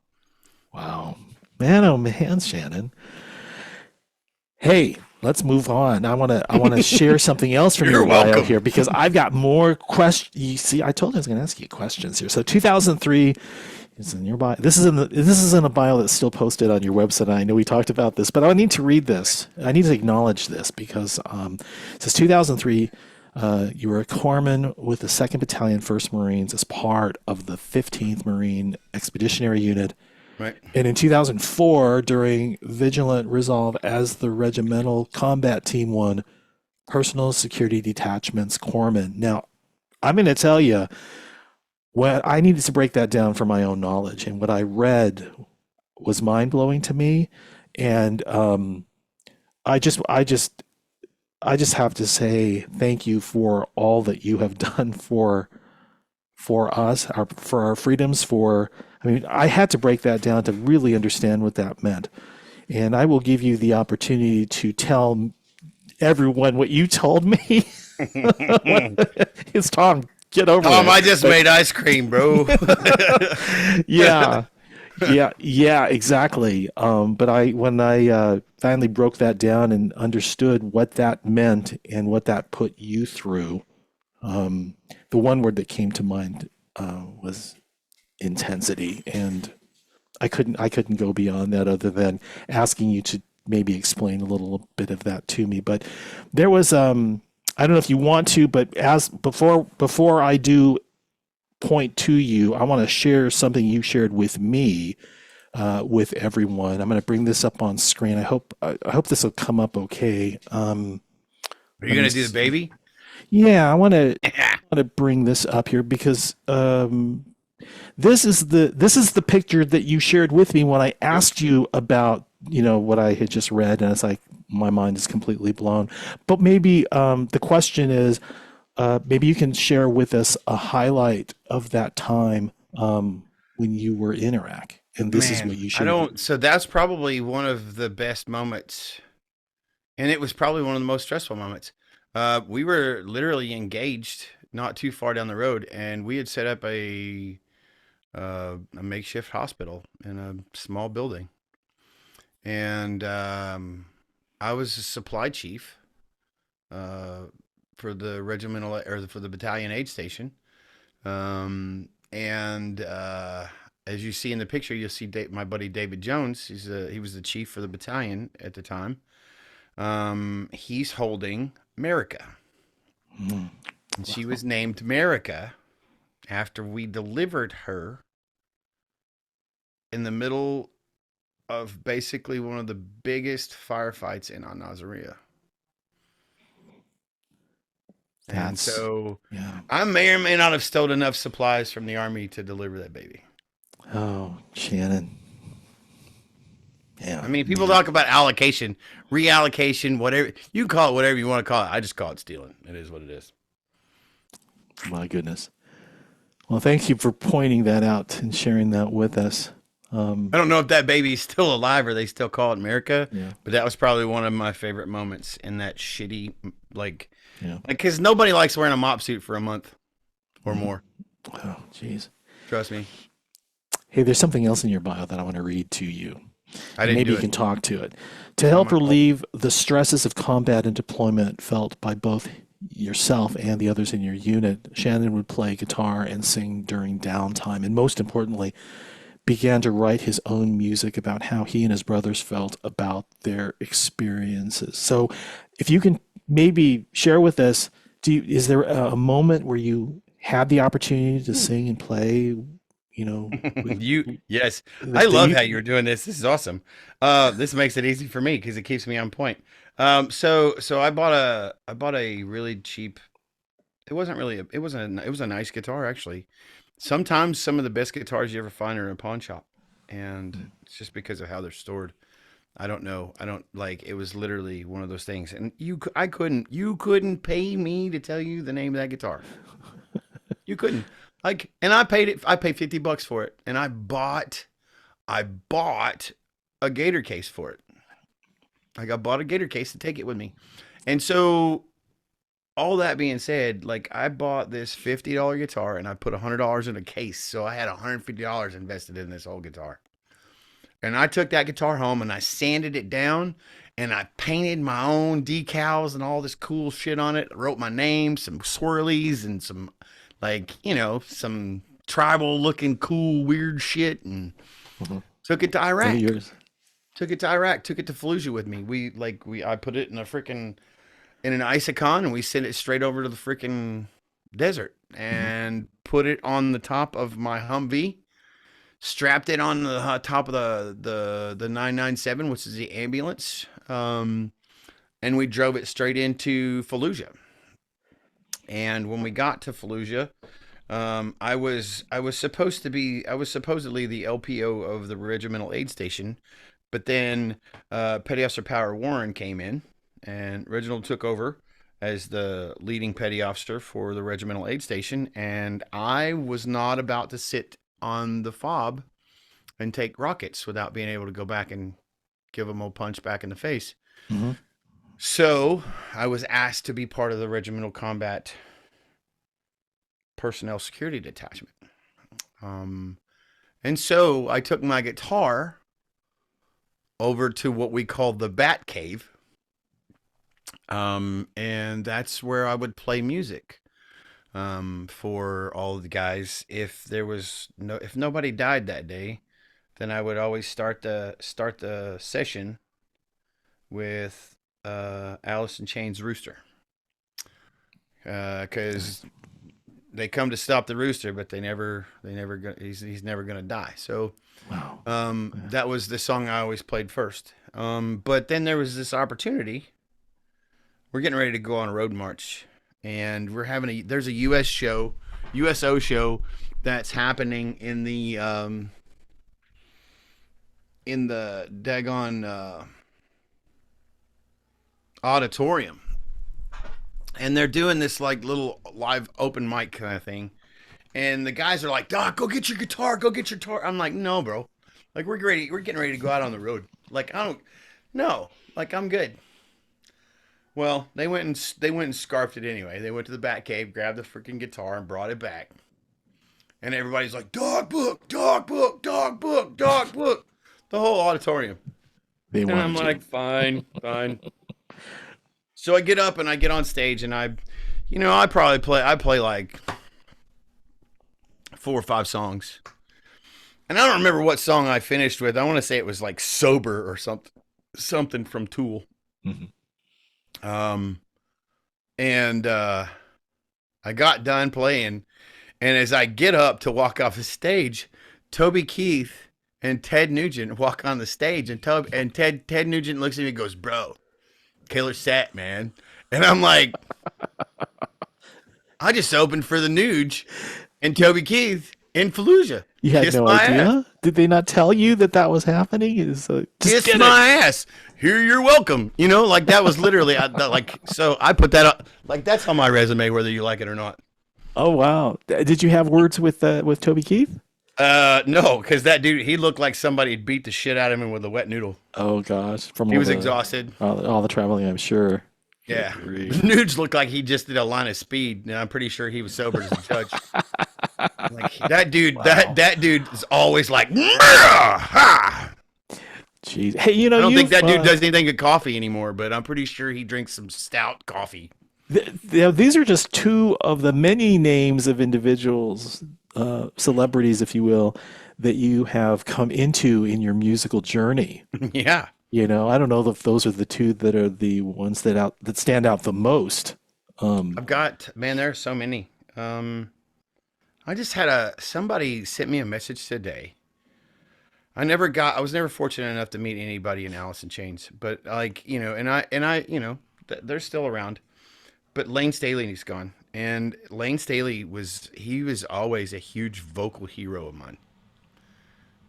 Wow. Man, oh man, Shannon. Hey, let's move on. I want to share something else from your bio here, because I've got more questions. You see, I told you I was going to ask you questions here. So 2003 is in your bio. This is in a bio that's still posted on your website. I know we talked about this, but I need to read this. I need to acknowledge this because it says 2003. You were a corpsman with the 2nd Battalion, 1st Marines, as part of the 15th Marine Expeditionary Unit. Right. And in 2004, during Vigilant Resolve, as the Regimental Combat Team 1, Personal Security Detachment's corpsman. Now, I'm going to tell you, what I needed to break that down for my own knowledge, and what I read was mind-blowing to me. And I just have to say thank you for all that you have done for us, for our freedoms, I had to break that down to really understand what that meant. And I will give you the opportunity to tell everyone what you told me. It's Tom, get over it. Tom, I just made ice cream, bro. Yeah, exactly. But when I finally broke that down and understood what that meant and what that put you through, the one word that came to mind was intensity, and I couldn't go beyond that other than asking you to maybe explain a little bit of that to me. But there was I don't know if you want to, but as before I do point to you, I want to share something you shared with me with everyone. I'm going to bring this up on screen. I hope this will come up okay. Are you going to do the baby? Yeah, I want to bring this up here because this is the picture that you shared with me when I asked you about what I had just read, and it's like my mind is completely blown. But maybe the question is, maybe you can share with us a highlight of that time when you were in Iraq and this is what Man, you I should have. don't. So that's probably one of the best moments, and it was probably one of the most stressful moments. We were literally engaged not too far down the road, and we had set up a makeshift hospital in a small building, and I was a supply chief uh, for the regimental or for the battalion aid station. And as you see in the picture, you'll see my buddy David Jones. He was the chief for the battalion at the time. He's holding America, Mm. and she was named America after we delivered her in the middle of basically one of the biggest firefights in Al Nazaria. And That's so yeah. I may or may not have stolen enough supplies from the army to deliver that baby. Oh, Shannon. Yeah. I mean, people talk about allocation, reallocation, whatever. You can call it whatever you want to call it. I just call it stealing. It is what it is. My goodness. Well, thank you for pointing that out and sharing that with us. I don't know if that baby's still alive or they still call it America, Yeah. but that was probably one of my favorite moments in that shitty, Yeah. because nobody likes wearing a mop suit for a month or more. Oh, jeez. Trust me. Hey, there's something else in your bio that I want to read to you. I And didn't maybe do you it. can talk to it. To help my fault. relieve the stresses of combat and deployment felt by both yourself and the others in your unit, Shannon would play guitar and sing during downtime, and most importantly, began to write his own music about how he and his brothers felt about their experiences. So, if you can maybe share with us, is there a moment where you had the opportunity to sing and play? You know, with, Yes, that I love you, how you're doing this. This is awesome. This makes it easy for me because it keeps me on point. So I bought a really cheap. It wasn't really it was a nice guitar actually. Sometimes some of the best guitars you ever find are in a pawn shop, and it's just because of how they're stored. I don't know. I don't like. It was literally one of those things, and you couldn't pay me to tell you the name of that guitar. You couldn't. Like, and I paid it. I paid $50 for it, and I bought a gator case for it. Like, I bought a gator case to take it with me, and so all that being said, like, I bought this $50 guitar, and I put $100 in a case, so I had $150 invested in this whole guitar. And I took that guitar home and I sanded it down and I painted my own decals and all this cool shit on it. I wrote my name, some swirlies and some some tribal looking cool weird shit, and Mhm. took it to Is Iraq. that yours? Took it to Iraq, took it to Fallujah with me. I put it in an Isacon and we sent it straight over to the freaking desert and put it on the top of my Humvee. Strapped it on the top of the 997, which is the ambulance, and we drove it straight into Fallujah. And when we got to Fallujah, I was supposedly the LPO of the regimental aid station, but then Petty Officer Power Warren came in, and Reginald took over as the leading petty officer for the regimental aid station, and I was not about to sit on the fob and take rockets without being able to go back and give them a punch back in the face. Mm-hmm. So I was asked to be part of the regimental combat personnel security detachment. And so I took my guitar over to what we called the Bat Cave. And that's where I would play music for all the guys. If nobody died that day, then I would always start the session with Alice in Chains' Rooster, because they come to stop the rooster, but he's never gonna die. So Wow. that was the song I always played first. But then there was this opportunity. We're getting ready to go on a road march, and there's a USO show that's happening in the daggone auditorium, and they're doing this like little live open mic kind of thing, and the guys are like, "Doc, go get your guitar, go get your guitar." I'm like, "No, bro, Like we're getting ready to go out on the road. Like I don't, no, like I'm good. Well, they went and scarfed it anyway. They went to the Bat Cave, grabbed the freaking guitar, and brought it back. And everybody's like, dog book, dog book, dog book, dog book. The whole auditorium. They And I'm wanted you. like, fine, fine. So I get up and I get on stage and I play like 4 or 5 songs. And I don't remember what song I finished with. I want to say it was like Sober or something from Tool. Mm-hmm. And I got done playing. And as I get up to walk off the stage, Toby Keith and Ted Nugent walk on the stage, and Ted Nugent looks at me and goes, "Bro, killer set, man." And I'm like, I just opened for the Nuge and Toby Keith in Fallujah. You had Kiss no my idea? ass. Did they not tell you that was happening? Kiss my ass. Here, you're welcome. You know, like that was literally so I put that up. Like that's on my resume, whether you like it or not. Oh wow! Did you have words with Toby Keith? No, because that dude, he looked like somebody had beat the shit out of him with a wet noodle. Oh gosh, He was exhausted. All the traveling, I'm sure. Yeah, Nudes looked like he just did a line of speed, and I'm pretty sure he was sober as a judge. Like that dude, that dude is always like, ha! Jeez, hey, I don't think that dude does anything with coffee anymore, but I'm pretty sure he drinks some stout coffee. These are just 2 of the many names of individuals, celebrities, if you will, that you have come into in your musical journey. Yeah. You know, I don't know if those are the 2 that are the ones that stand out the most. There are so many. I just had somebody sent me a message today. I was never fortunate enough to meet anybody in Alice in Chains, but like, you know, and I, you know, they're still around. But Lane Staley's gone, and Lane Staley was always a huge vocal hero of mine.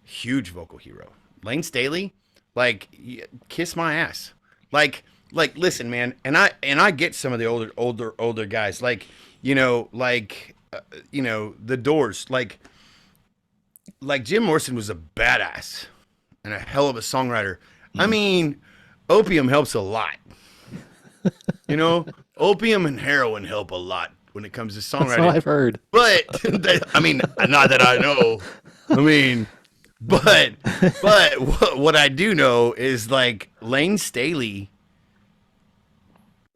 Huge vocal hero. Lane Staley, like, kiss my ass. Like listen, man, and I get some of the older guys, like, you know, the Doors, like Jim Morrison was a badass and a hell of a songwriter. I mean, opium helps a lot. You know, opium and heroin help a lot when it comes to songwriting. That's what I've heard. But I mean, not that I know. I mean, but what I do know is like Lane Staley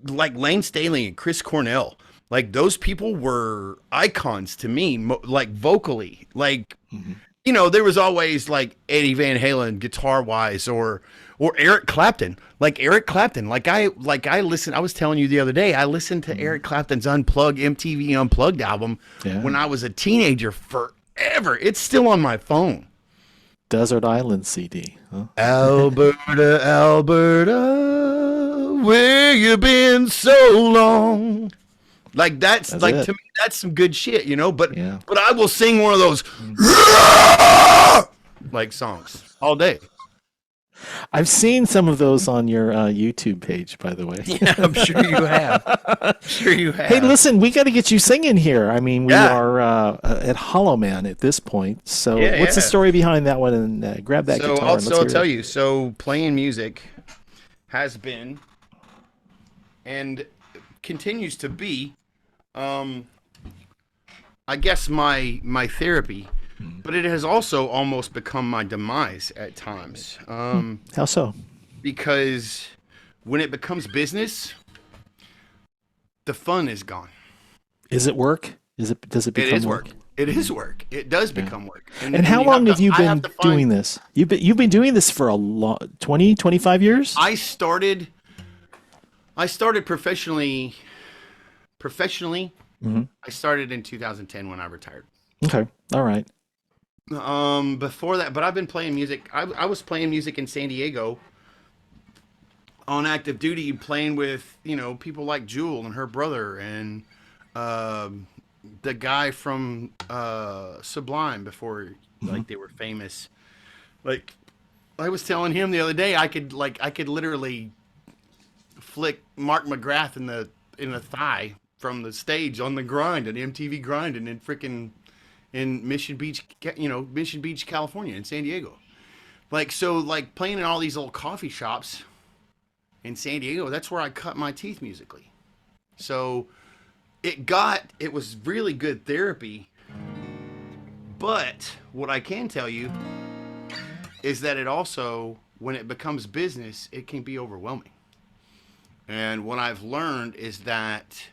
and Chris Cornell, like those people were icons to me, like vocally, like. Mm-hmm. You know, there was always like Eddie Van Halen guitar wise, or Eric Clapton. Like I listened. I was telling you the other day, I listened to Eric Clapton's MTV Unplugged album when I was a teenager forever. It's still on my phone. Desert Island CD. Huh? Alberta, Alberta, where you been so long? Like that's like it. To me, that's some good shit, you know. But I will sing one of those like songs all day. I've seen some of those on your YouTube page, by the way. Yeah, I'm sure you have. Hey, listen, we got to get you singing here. I mean, we are at Hollow Man at this point. So, what's the story behind that one? And grab that guitar. I'll tell you. So, playing music has been and continues to be. I guess my therapy, but it has also almost become my demise at times. How so? Because when it becomes business, the fun is gone. Is it work? Does it become It is work? It is work. It does become work. And how long have you been doing this? You've been doing this for a long 20, 25 years? I started professionally. Mm-hmm. I started in 2010 when I retired. Okay. All right. Before that, but I've been playing music. I was playing music in San Diego on active duty, playing with, you know, people like Jewel and her brother and the guy from Sublime before like they were famous. Like I was telling him the other day, I could literally flick Mark McGrath in the thigh from the stage on the grind, an MTV grind, and then freaking in Mission Beach, California, in San Diego. Like playing in all these little coffee shops in San Diego, that's where I cut my teeth musically. So it was really good therapy. But what I can tell you is that it also, when it becomes business, it can be overwhelming. And what I've learned is that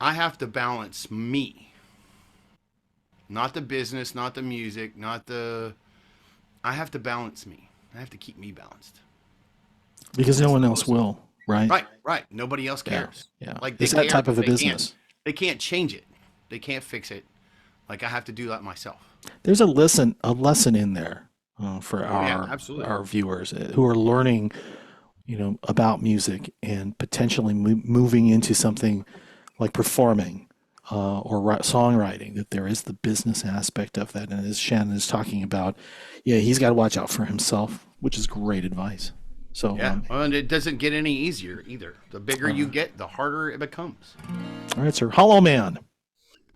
I have to balance me. Not the business, not the music, I have to balance me. I have to keep me balanced. Because no one else will, right? Right. Nobody else cares. Yeah. Like it's that type of a business. They can't change it. They can't fix it. Like I have to do that myself. There's a lesson in there for absolutely. our viewers who are learning, about music and potentially moving into something like performing or songwriting. That there is the business aspect of that, and as Shannon is talking about, he's got to watch out for himself, which is great advice. So and it doesn't get any easier either. The bigger you get, the harder it becomes. All right, sir. Hollow Man.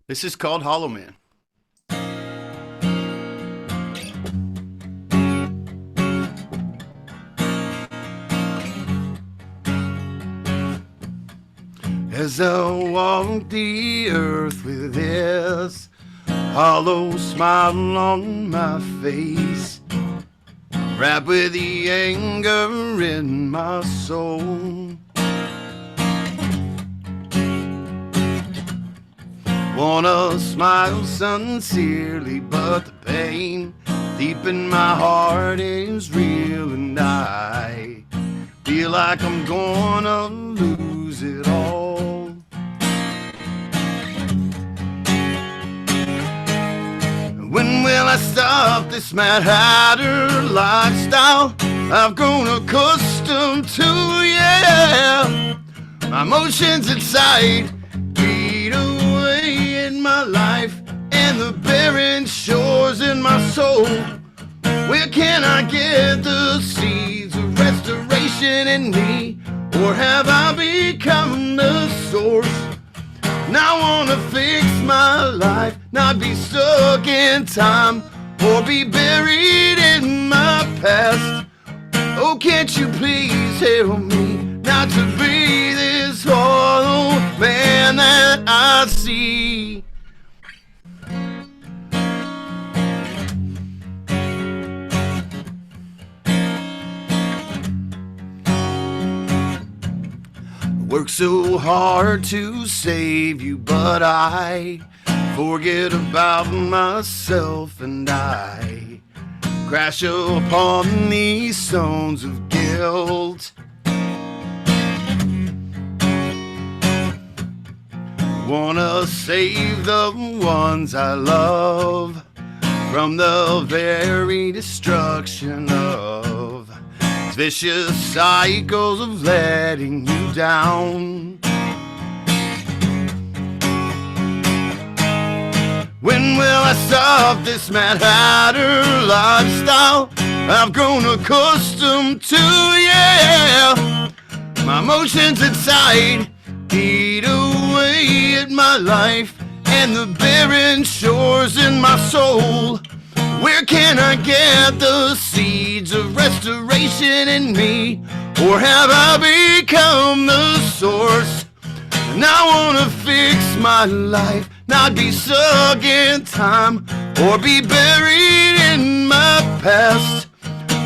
This is called Hollow Man. As I walk the earth with this hollow smile on my face, wrapped with the anger in my soul, wanna smile sincerely, but the pain deep in my heart is real, and I feel like I'm gonna lose it all. When will I stop this Mad Hatter lifestyle I've grown accustomed to? Yeah, my emotions inside beat away in my life, and the barren shores in my soul. Where can I get the seeds of restoration in me? Or have I become the source? Now I wanna fix my life, not be stuck in time, or be buried in my past. Oh, can't you please help me not to be this hollow man that I see? Work so hard to save you, but I forget about myself, and I crash upon these stones of guilt. Wanna save the ones I love from the very destruction of vicious cycles of letting you down. When will I stop this Mad Hatter lifestyle I've grown accustomed to? Yeah, my emotions inside eat away at my life, and the barren shores in my soul. Where can I get the seeds of restoration in me? Or have I become the source? And I wanna fix my life, not be stuck in time, or be buried in my past.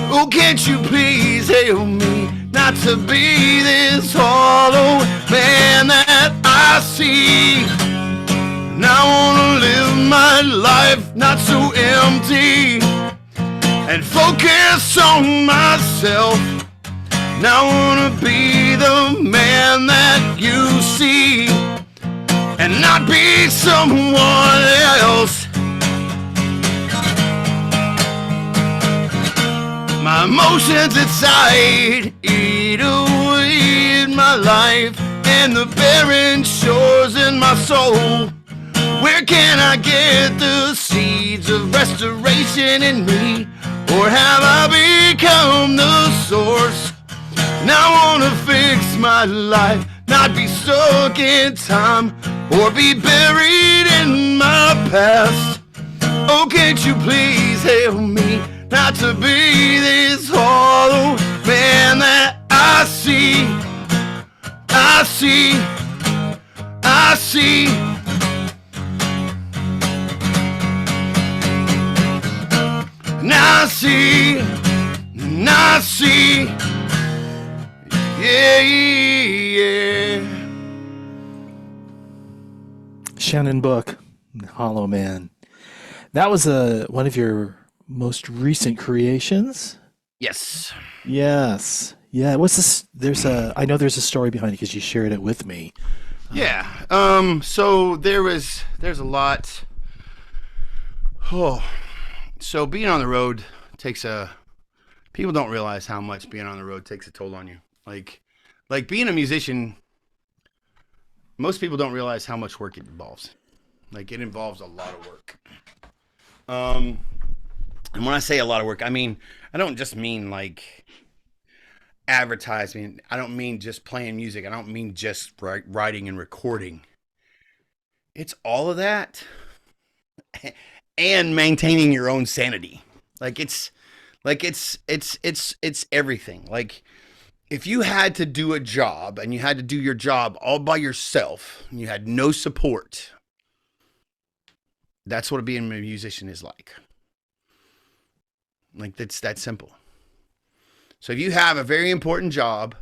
Oh, can't you please help me not to be this hollow man that I see? And I wanna live my life not so empty, and focus on myself. Now I wanna be the man that you see, and not be someone else. My emotions inside eat away in my life, and the barren shores in my soul. Where can I get the seeds of restoration in me? Or have I become the source? Now I wanna fix my life, not be stuck in time, or be buried in my past. Oh, can't you please help me not to be this hollow man that I see. I see. I see. And I see. And I see. Yeah, yeah. Shannon Book, Hollow Man. That was one of your most recent creations. Yes. Yes. Yeah. What's this? I know there's a story behind it because you shared it with me. Yeah. So there's a lot. Oh. So being on the road people don't realize how much being on the road takes a toll on you. Like being a musician, most people don't realize how much work it involves. Like, it involves a lot of work. And when I say a lot of work, I mean, I don't just mean like advertising. I don't mean just playing music. I don't mean just writing and recording. It's all of that and maintaining your own sanity. It's everything. Like, if you had to do a job and you had to do your job all by yourself and you had no support, that's what being a musician is like. Like, it's that simple. So if you have a very important job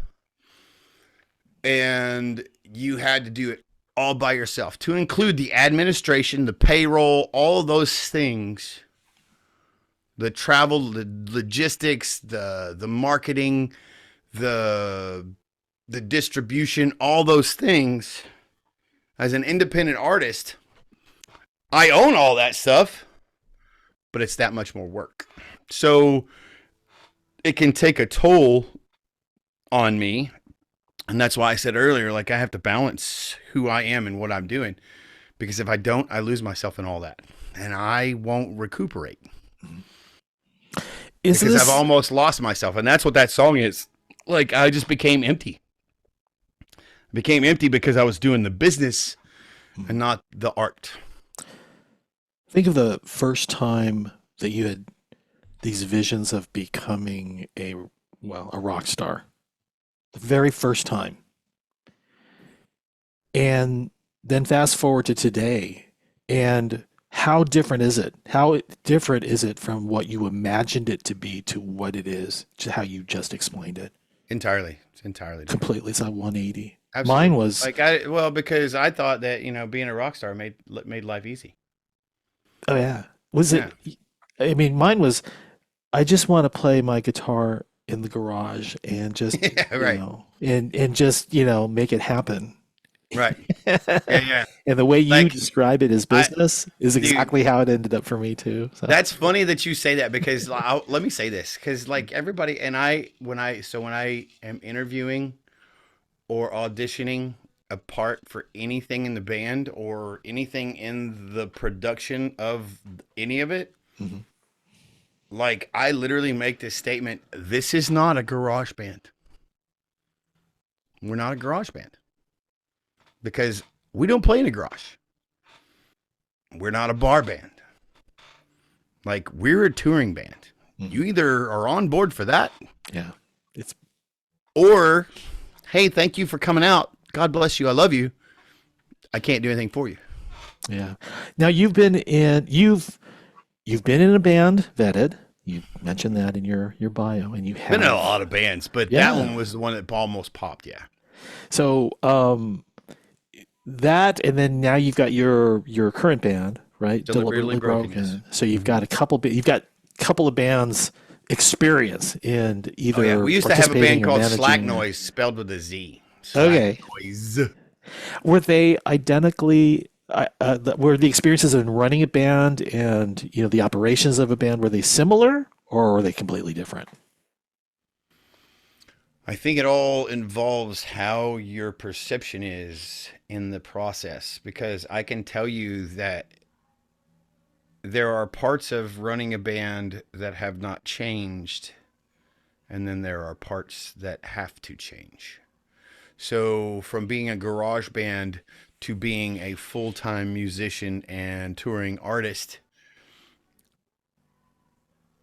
and you had to do it all by yourself, to include the administration, the payroll, all of those things, the travel, the logistics, the marketing, the distribution, all those things, as an independent artist, I own all that stuff, but it's that much more work. So it can take a toll on me. And that's why I said earlier, like, I have to balance who I am and what I'm doing, because if I don't, I lose myself in all that and I won't recuperate. Because I've almost lost myself. And that's what that song is. Like, I just became empty. I became empty because I was doing the business and not the art. Think of the first time that you had these visions of becoming a rock star. The very first time. And then fast forward to today, and how different is it? How different is it from what you imagined it to be to what it is, to how you just explained it? Entirely. It's entirely different. Completely. It's like 180. Absolutely. Mine was because I thought that, being a rock star made life easy. Oh yeah. I mean, mine was, I just want to play my guitar in the garage and just, right. And just, make it happen. Right. Yeah. And the way you describe it as business is exactly how it ended up for me too. So. That's funny that you say that, because let me say this, because like everybody, and when I am interviewing or auditioning a part for anything in the band or anything in the production of any of it, mm-hmm. like, I literally make this statement: this is not a garage band. We're not a garage band. Because we don't play in a garage. We're not a bar band. Like, we're a touring band. Mm-hmm. You either are on board for that. Yeah. Or, hey, thank you for coming out. God bless you. I love you. I can't do anything for you. Yeah. Now you've been in a band, Vetted. You mentioned that in your bio, and you have been in a lot of bands, but that one was the one that almost popped. Yeah. So, that, and then now you've got your current band, right? Deliberately Broken. So you've got a couple of bands experience in either. Oh, yeah. We used to have a band called Slack managing Noise, spelled with a Z. Okay. Noise. Were they identically? Were the experiences in running a band and the operations of a band, were they similar or were they completely different? I think it all involves how your perception is in the process, because I can tell you that there are parts of running a band that have not changed, and then there are parts that have to change. So from being a garage band to being a full-time musician and touring artist,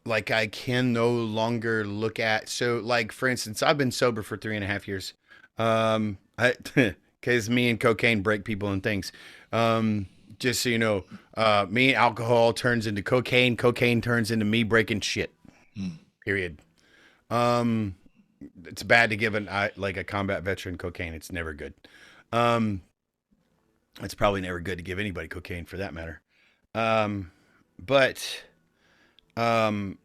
like I can no longer look at. So like, for instance, I've been sober for 3.5 years. I, cause me and cocaine break people and things. Just so you know, me alcohol turns into cocaine. Cocaine turns into me breaking shit. Period. Um, it's bad to give like a combat veteran cocaine. It's never good. Um, it's probably never good to give anybody cocaine for that matter. But um,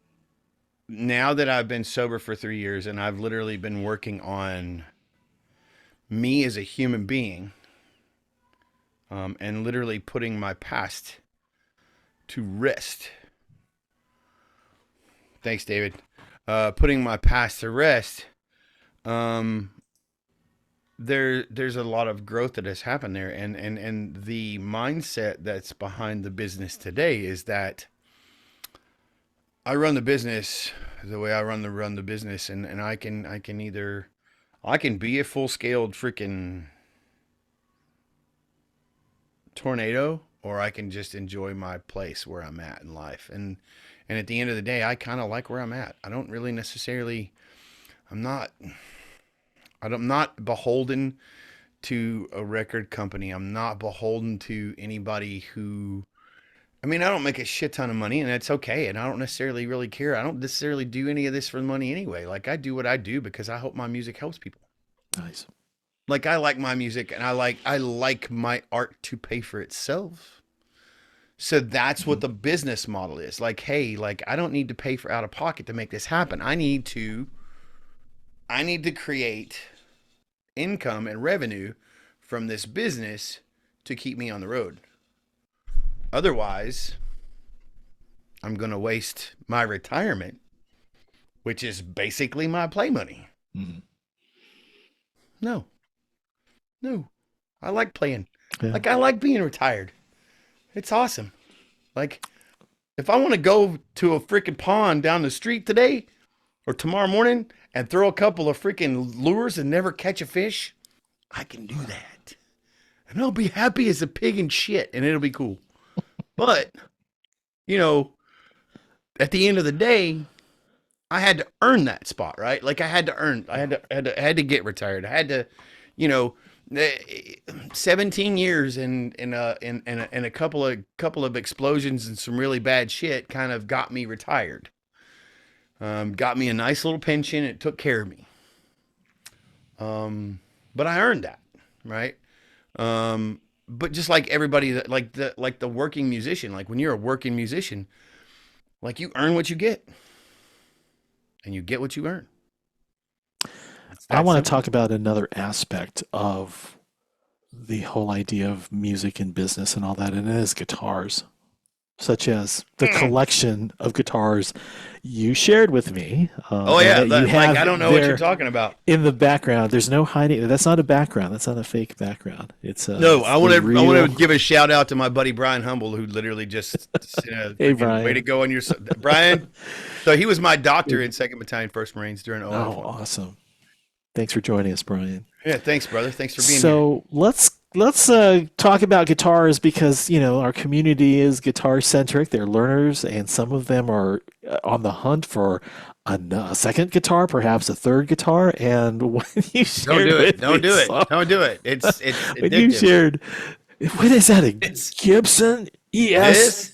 now that I've been sober for 3 years and I've literally been working on me as a human being, and literally putting my past to rest. Thanks, David. Putting my past to rest. There's a lot of growth that has happened there, and the mindset that's behind the business today is that I run the business the way I run the business, and I can be a full scaled freaking tornado, or I can just enjoy my place where I'm at in life. And at the end of the day, I kind of like where I'm at. I don't really necessarily, I'm not beholden to a record company. I'm not beholden to anybody who, I mean, I don't make a shit ton of money, and that's okay. And I don't necessarily really care. I don't necessarily do any of this for the money anyway. Like, I do what I do because I hope my music helps people. Nice. Like, I like my music, and I like my art to pay for itself. So that's what the business model is. Like, hey, like, I don't need to pay for out of pocket to make this happen. I need to create income and revenue from this business to keep me on the road. Otherwise, I'm going to waste my retirement, which is basically my play money. Mm-hmm. No, I like playing. Yeah. Like, I like being retired. It's awesome. Like, if I want to go to a freaking pond down the street today or tomorrow morning and throw a couple of freaking lures and never catch a fish, I can do that. And I'll be happy as a pig in shit, and it'll be cool. But, you know, at the end of the day, I had to earn that spot, right? Like, I had to get retired. I had to, you know, 17 years and a couple of explosions and some really bad shit kind of got me retired. Got me a nice little pension. It took care of me. But I earned that, right? But just like everybody, like the working musician, like when you're a working musician, like you earn what you get, and you get what you earn. I want to talk about another aspect of the whole idea of music and business and all that, and it is guitars, such as the collection of guitars you shared with me. Oh yeah, like, I don't know what you're talking about. In the background, there's no hiding. That's not a background. That's not a fake background. It's no. I want to give a shout out to my buddy Brian Humble, who literally just hey Brian, way to go on your Brian. So he was my doctor in 2nd Battalion, 1st Marines during OL. Oh, awesome! Thanks for joining us, Brian. Yeah, thanks, brother. Thanks for being here. So let's talk about guitars, because you know our community is guitar centric. They're learners, and some of them are on the hunt for a second guitar, perhaps a third guitar. And when you shared don't do it. It's when addictive. You shared, what is that? Gibson ES?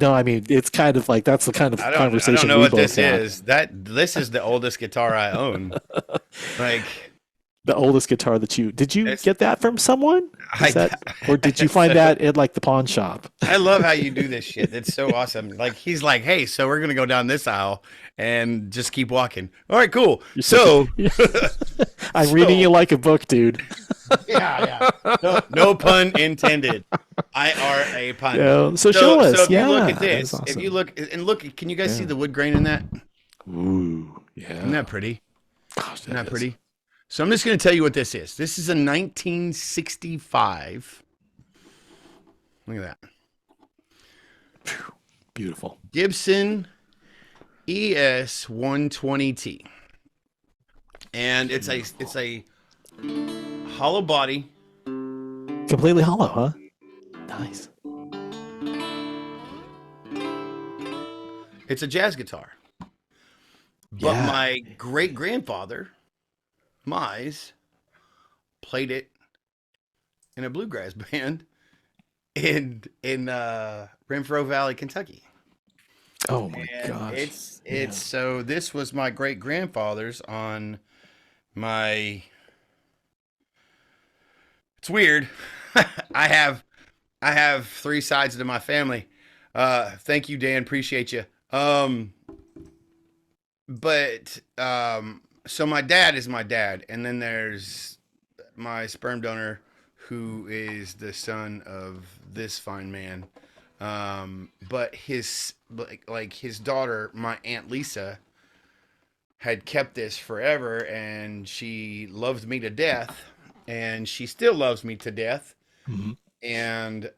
No, I mean it's kind of like that's the kind of conversation. I don't know what this is. This is the oldest guitar I own. Like. The oldest guitar that did you get that from someone? Or did you find that at like the pawn shop? I love how you do this shit. It's so awesome. Like he's like, hey, so we're gonna go down this aisle and just keep walking. All right, cool. I'm reading you like a book, dude. Yeah. No pun intended. IRA pun. Yeah, so show us. So if you look at this, awesome. If you look, can you guys see the wood grain in that? Ooh, yeah. Isn't that pretty? Gosh, Isn't that pretty? So I'm just going to tell you what this is. This is a 1965. Look at that. Beautiful. Gibson ES 120T. And it's a hollow body. Completely hollow, huh? Nice. It's a jazz guitar. But my great grandfather, Mize, played it in a bluegrass band in Renfro Valley, Kentucky. Oh my And gosh. it's so this was my great grandfather's on my. It's weird. I have I have three sides to my family. Thank you, Dan. Appreciate you. But so my dad is my dad, and then there's my sperm donor, who is the son of this fine man. But his like his daughter, my Aunt Lisa, had kept this forever, and she loved me to death, and she still loves me to death. Mm-hmm. And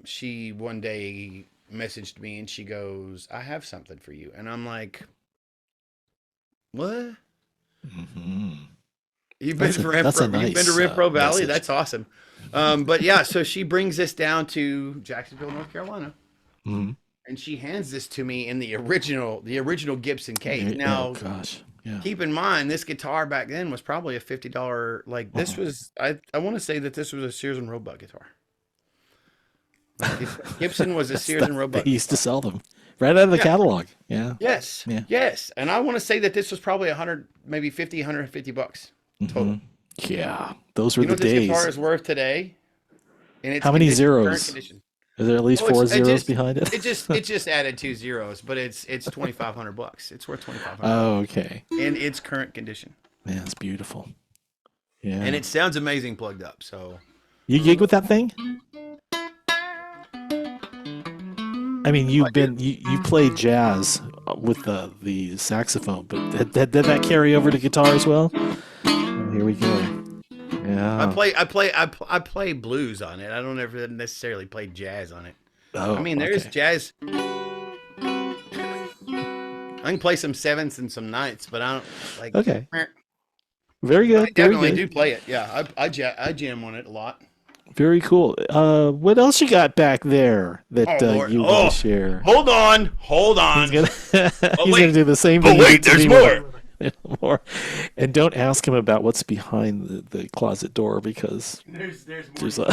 she one day messaged me, and she goes, "I have something for you," and I'm like, "What?" Mm-hmm. You've been to That's a You've been to nice Renfro Valley. message. That's awesome. But yeah, so she brings this down to Jacksonville, North Carolina, Mm-hmm. and she hands this to me in the original Gibson case. Oh Now, gosh. Yeah. keep in mind, this guitar back then was probably a $50. Like this was, I want to say that this was a Sears and Roebuck guitar. Gibson was a Sears and Roebuck. They used to sell them right out of the catalog. Yeah. Yes. Yeah. Yes. And I want to say that this was probably 100, maybe 50, 150 bucks total. Mm-hmm. Yeah. Those were You know the what this days. guitar is worth today? In its How many current zeros? condition. Is there at least four zeros behind it? It just added 2 zeros, but it's $2,500. It's worth $2,500. Oh, okay. In its current condition. Yeah, it's beautiful. Yeah. And it sounds amazing plugged up. So you gig with that thing? I mean, you played jazz with the saxophone, but did that carry over to guitar as well? Oh, here we go. Yeah. I play blues on it. I don't ever necessarily play jazz on it. Oh, I mean, there's okay. jazz. I can play some sevenths and some ninths, but I don't like. Okay. Very good. I definitely do play it. Yeah, I jam on it a lot. Very cool. What else you got back there that you want to share? Hold on. He's gonna do the same thing. Oh wait, there's more. More. And don't ask him about what's behind the closet door because there's more.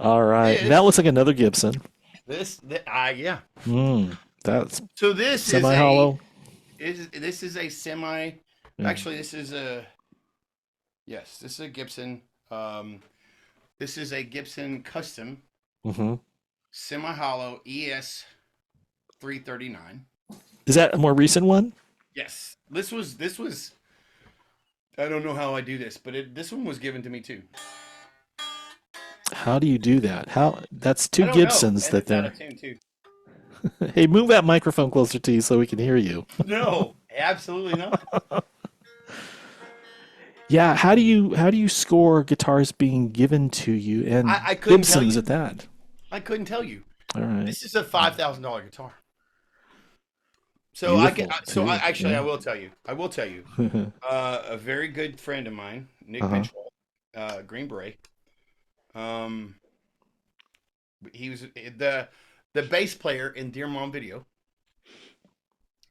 All right. That looks like another Gibson. Yeah. That's so this semi-hollow. This is a semi. Yeah. Actually, this is a Gibson. This is a Gibson custom semi-hollow ES 339. Is that a more recent one? Yes. This was. I don't know how I do this, but this one was given to me too. How do you do that? That's two Gibsons that they're. Out of tune too. Hey, move that microphone closer to you so we can hear you. No, absolutely not. Yeah, how do you score guitars being given to you and I couldn't tell Gibsons you. at that? I couldn't tell you. All right. This is a $5,000 guitar. So Beautiful, I will tell you. A very good friend of mine, Nick Mitchell, Green Beret. He was the bass player in Dear Mom video.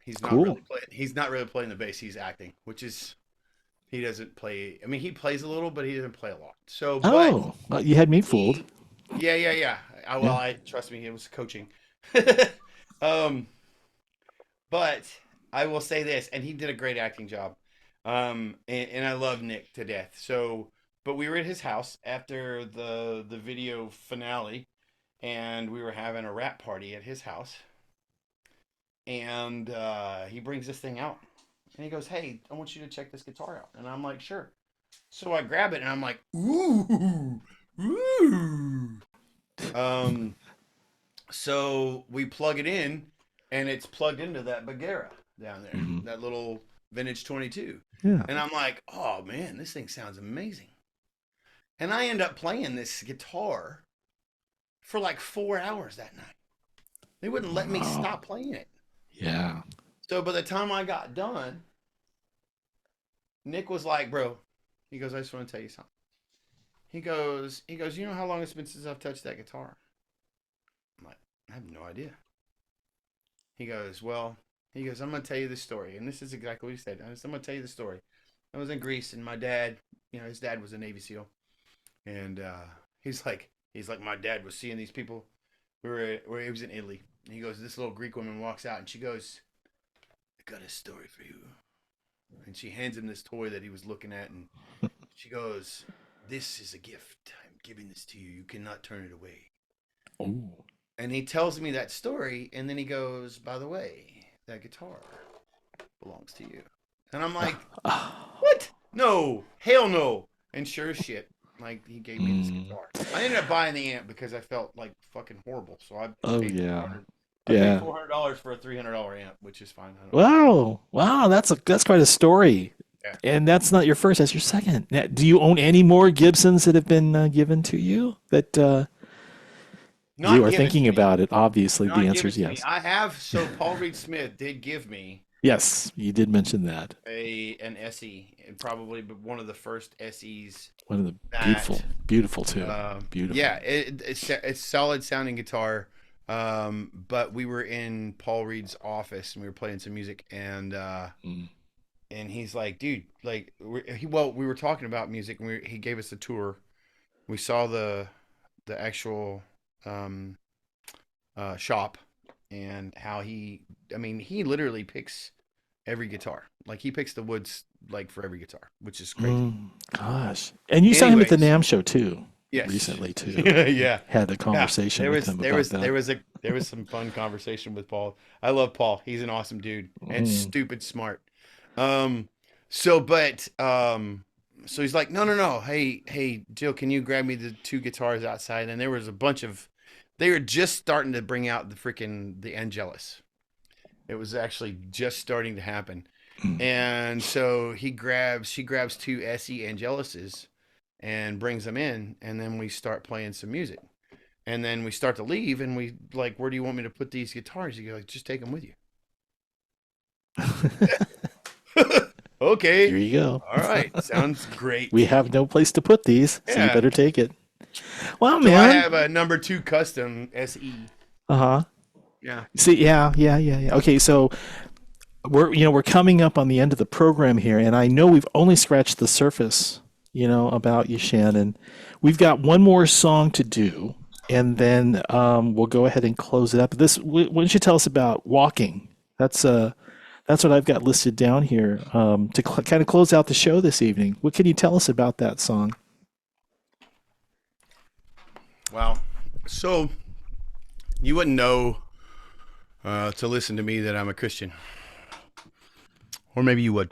He's not cool. He's not really playing the bass. He's acting, which is he doesn't play. I mean, he plays a little, but he doesn't play a lot. So, you had me fooled. Yeah. I trust me. It was coaching. But I will say this, and he did a great acting job. And I love Nick to death. So, but we were at his house after the video finale, and we were having a rap party at his house. And he brings this thing out, and he goes, "Hey, I want you to check this guitar out." And I'm like, "Sure." So I grab it, and I'm like, "Ooh." So we plug it in. And it's plugged into that Bagheera down there, that little vintage 22. Yeah. And I'm like, oh man, this thing sounds amazing. And I end up playing this guitar for like 4 hours that night. They wouldn't let me stop playing it. Yeah. So by the time I got done, Nick was like, bro, he goes, I just want to tell you something. He goes, you know how long it's been since I've touched that guitar? I'm like, I have no idea. He goes, well, He goes, I'm gonna tell you this story, and this is exactly what he said. I'm gonna tell you the story. I was in Greece, and my dad, his dad was a Navy SEAL, and he's like, my dad was seeing these people. Where he was in Italy, and he goes, this little Greek woman walks out, and she goes, I got a story for you, and she hands him this toy that he was looking at, and she goes, this is a gift. I'm giving this to you. You cannot turn it away. Ooh. And he tells me that story, and then he goes, by the way, that guitar belongs to you. And I'm like, what? No, hell no. And sure as shit, like, he gave me this guitar. I ended up buying the amp because I felt like fucking horrible. So I paid paid $400 for a $300 amp, which is fine. Wow, that's quite a story. Yeah. And that's not your first, that's your second. Now, do you own any more Gibsons that have been given to you that you are thinking about it? Obviously, the answer is yes. I have. So Paul Reed Smith did give me. Yes, you did mention that. An SE, and probably one of the first SEs. One of the beautiful too. Beautiful. Yeah, it's solid sounding guitar. But we were in Paul Reed's office and we were playing some music, and he's like, dude, like, we were talking about music, and he gave us a tour. We saw the actual shop, and how he literally picks every guitar. Like, he picks the woods, like, for every guitar, which is crazy. Gosh. And you saw him at the NAMM show too. Yes. Recently too. Yeah. Had a conversation with him about that. There was some fun conversation with Paul. I love Paul. He's an awesome dude and stupid smart. So he's like, no. Hey, Jill, can you grab me the 2 guitars outside? And there was a bunch of, they were just starting to bring out the Angelus. It was actually just starting to happen. And so she grabs 2 SE Angeluses and brings them in, and then we start playing some music. And then we start to leave, and we like, where do you want me to put these guitars? You go, like, just take them with you. Okay. Here you go. All right. Sounds great. We have no place to put these, so you better take it. Well, so man. I have a number 2 custom SE. Uh-huh. Yeah. See, yeah. Okay, so we're coming up on the end of the program here, and I know we've only scratched the surface, about you, Shannon. We've got one more song to do, and then we'll go ahead and close it up. Why don't you tell us about Walking? That's what I've got listed down here to kind of close out the show this evening. What can you tell us about that song? Wow. So you wouldn't know to listen to me that I'm a Christian. Or maybe you would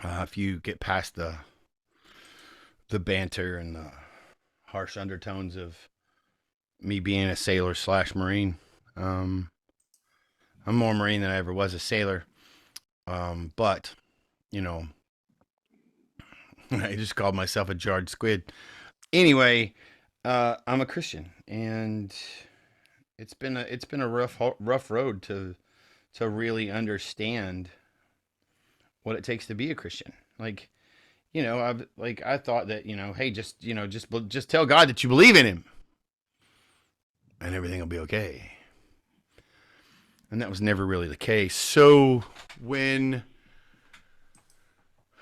if you get past the banter and the harsh undertones of me being a sailor / Marine. I'm more Marine than I ever was a sailor. But, I just called myself a jarred squid. Anyway, I'm a Christian, and it's been a rough road to really understand what it takes to be a Christian. Like, I thought that, hey, just tell God that you believe in him and everything will be okay. And that was never really the case. So when,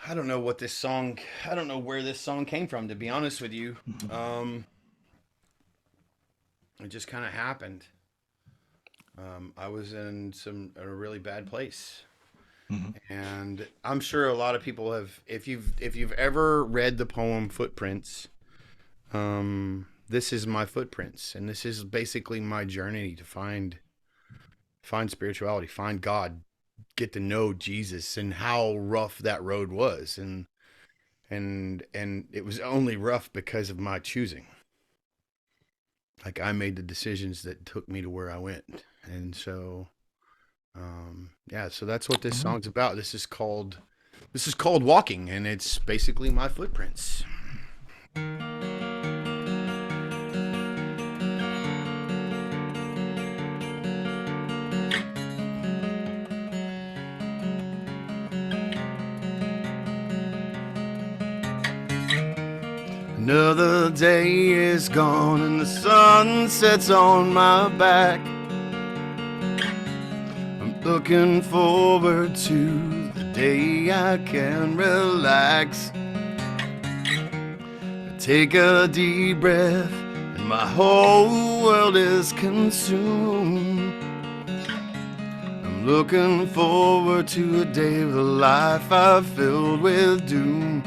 I don't know where this song came from, to be honest with you. It just kind of happened. I was in a really bad place. And I'm sure a lot of people have, if you've ever read the poem Footprints, this is my footprints, and this is basically my journey to find spirituality, find God, get to know Jesus, and how rough that road was. And it was only rough because of my choosing. Like, I made the decisions that took me to where I went. And so, so that's what this song's about. This is called Walking, and it's basically my footprints. Another day is gone and the sun sets on my back. Looking forward to the day I can relax. Take a deep breath and my whole world is consumed. I'm looking forward to a day of a life I've filled with doom.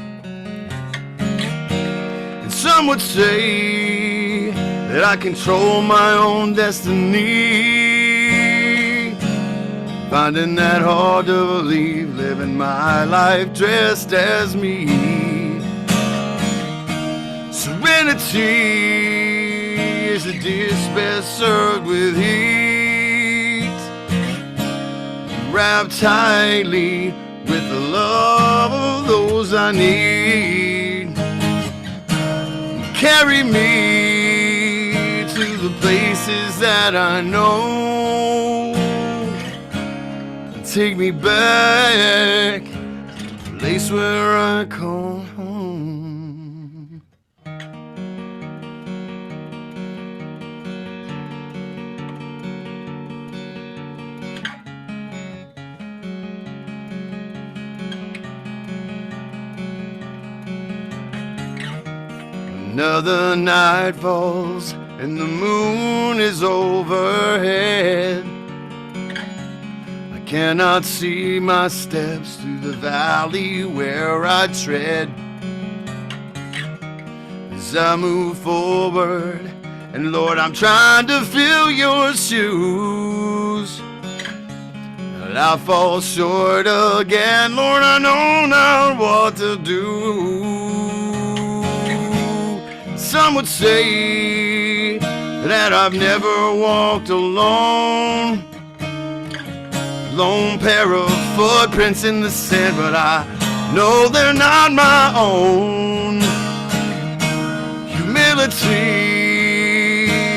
And some would say that I control my own destiny, finding that hard to believe, living my life dressed as me. Serenity is a dish best served with heat, wrapped tightly with the love of those I need. Carry me to the places that I know, and take me back to the place where I call home. Another night falls and the moon is overhead. I cannot see my steps through the valley where I tread. As I move forward, and Lord, I'm trying to fill your shoes, but I fall short again. Lord, I know not what to do. Some would say that I've never walked alone, lone pair of footprints in the sand, but I know they're not my own. Humility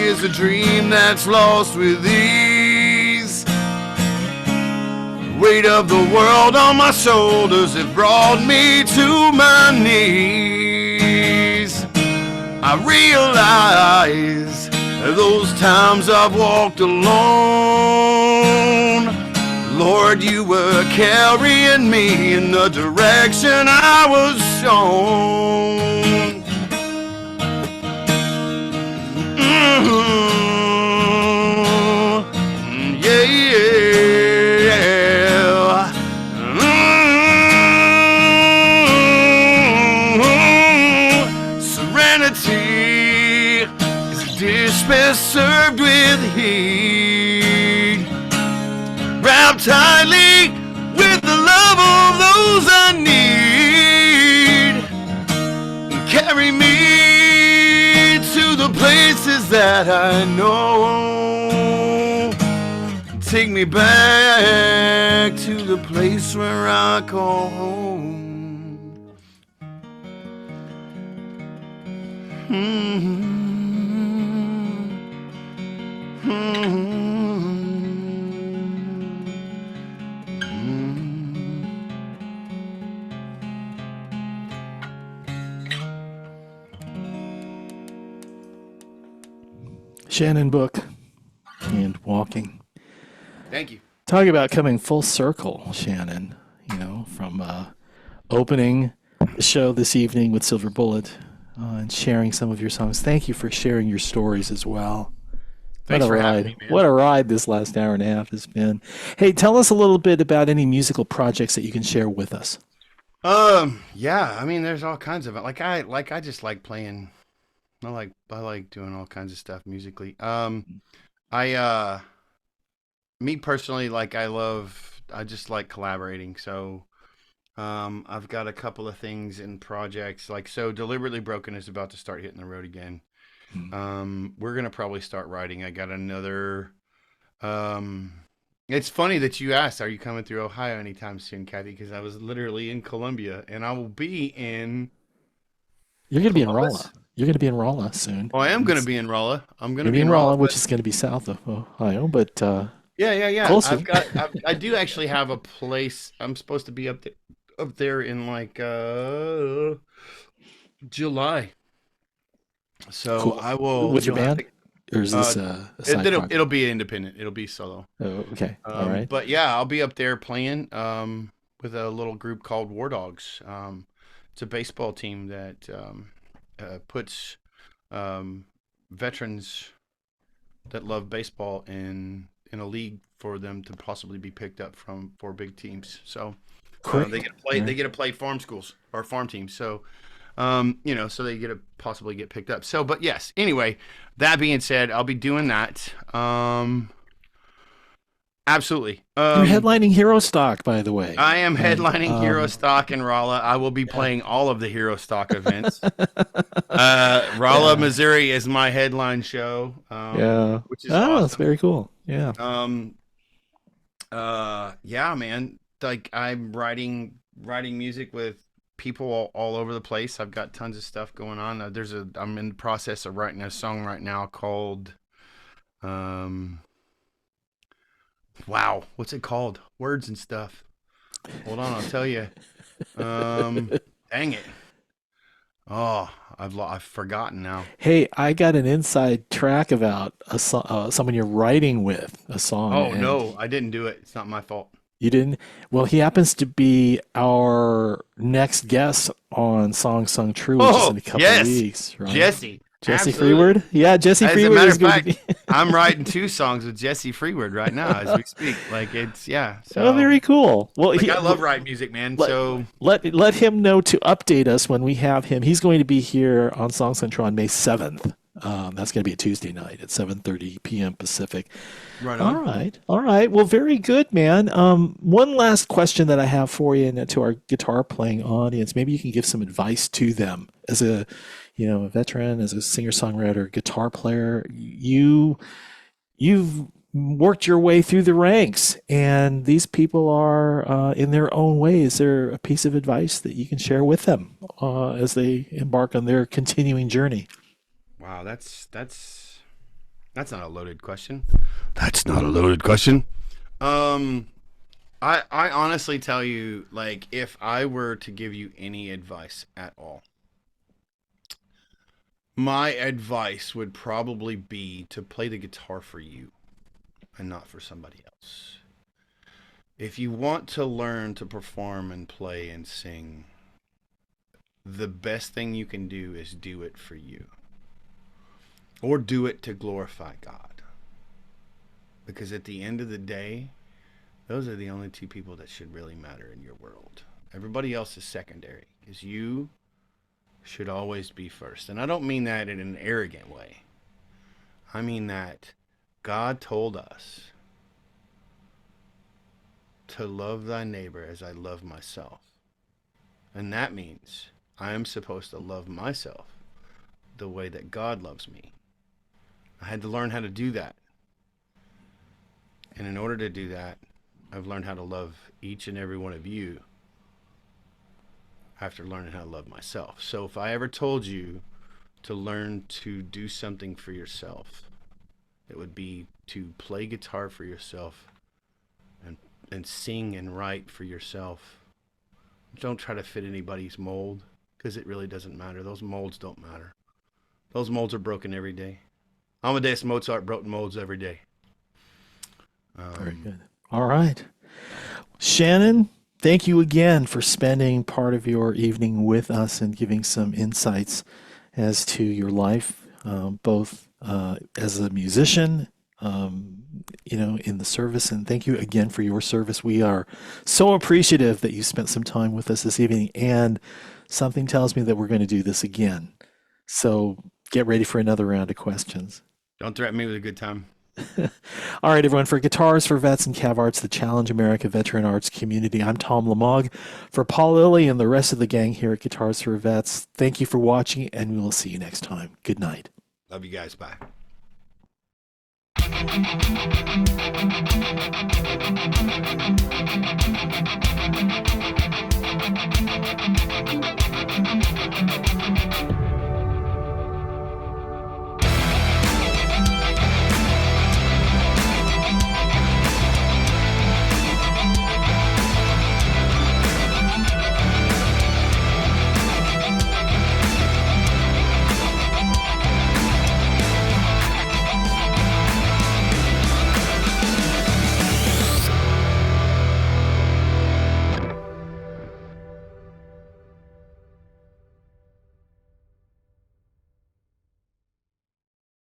is a dream that's lost with ease. The weight of the world on my shoulders have brought me to my knees. I realize those times I've walked alone, Lord, you were carrying me in the direction I was shown. Yeah, yeah. Serenity is a dish best served with heat, wrapped tightly with the love of those I need. Carry me to the places that I know, take me back to the place where I call home. Shannon book and walking. Thank you. Talking about coming full circle, Shannon, from opening the show this evening with Silver Bullet and sharing some of your songs. Thank you for sharing your stories as well. Thanks for having ride. me, man. What a ride this last hour and a half has been. Hey, tell us a little bit about any musical projects that you can share with us. Yeah, I mean, there's all kinds of it. I just like playing. I like doing all kinds of stuff musically. Me personally, I just like collaborating. So, I've got a couple of things in projects. So Deliberately Broken is about to start hitting the road again. We're gonna probably start writing. I got another. It's funny that you asked, "Are you coming through Ohio anytime soon, Kathy?" Because I was literally in Columbia, and I will be in. You're going to be in Columbus? Rolla. You're going to be in Rolla soon. Oh, I am going to be in Rolla. I'm going to You're be in Rolla, Rolla, which is going to be south of Ohio, but yeah. closer. I do actually have a place. I'm supposed to be up there in July. So Cool. I will. With your you'll have band? or is this a side project? It'll be independent. It'll be solo. Oh, okay. All right. But yeah, I'll be up there playing with a little group called War Dogs. It's a baseball team that puts veterans that love baseball in a league for them to possibly be picked up for big teams. So they get to play. Right. They get to play farm schools or farm teams. So so they get to possibly get picked up. So, but yes. Anyway, that being said, I'll be doing that. Absolutely. You're headlining Hero Stock, by the way. I am headlining Hero Stock in Rolla. I will be playing all of the Hero Stock events. Rolla, Missouri is my headline show. Which is awesome. That's very cool. Yeah. Yeah, man. Like I'm writing music with people all over the place. I've got tons of stuff going on. I'm in the process of writing a song right now called wow, what's it called? Words and stuff. Hold on, I'll tell you. Dang it. Oh, I've forgotten now. Hey, I got an inside track about someone you're writing with a song. Oh, no, I didn't do it. It's not my fault. You didn't? Well, he happens to be our next guest on Song Sung True, which is in a couple of weeks. Right? Jesse Absolutely. Freeward? Yeah, Jesse Freeward. As a matter of fact, I'm writing 2 songs with Jesse Freeward right now as we speak. Like it's So very cool. Well, I love writing music, man. Let him know to update us when we have him. He's going to be here on Song Sung True on May 7th. That's going to be a Tuesday night at 7:30 p.m. Pacific. Right on. All right. Well, very good, man. One last question that I have for you and to our guitar playing audience. Maybe you can give some advice to them as a veteran, as a singer-songwriter, guitar player. You've worked your way through the ranks, and these people are in their own way. Is there a piece of advice that you can share with them as they embark on their continuing journey? Wow, that's not a loaded question. That's not a loaded question. I honestly tell you, like, if I were to give you any advice at all, my advice would probably be to play the guitar for you and not for somebody else. If you want to learn to perform and play and sing, the best thing you can do is do it for you. Or do it to glorify God. Because at the end of the day, those are the only 2 people that should really matter in your world. Everybody else is secondary. Because you should always be first. And I don't mean that in an arrogant way. I mean that God told us to love thy neighbor as I love myself. And that means I am supposed to love myself the way that God loves me. I had to learn how to do that. And in order to do that, I've learned how to love each and every one of you after learning how to love myself. So if I ever told you to learn to do something for yourself, it would be to play guitar for yourself and sing and write for yourself. Don't try to fit anybody's mold, because it really doesn't matter. Those molds don't matter. Those molds are broken every day. Amadeus Mozart broke molds every day. Very good. All right. Shannon, thank you again for spending part of your evening with us and giving some insights as to your life, both as a musician, in the service. And thank you again for your service. We are so appreciative that you spent some time with us this evening. And something tells me that we're going to do this again. So get ready for another round of questions. Don't threaten me with a good time. All right, everyone. For Guitars for Vets and CAVARTS, the Challenge America Veteran Arts Community, I'm Tom Lamog. For Paul Lilly and the rest of the gang here at Guitars for Vets, thank you for watching, and we will see you next time. Good night. Love you guys. Bye.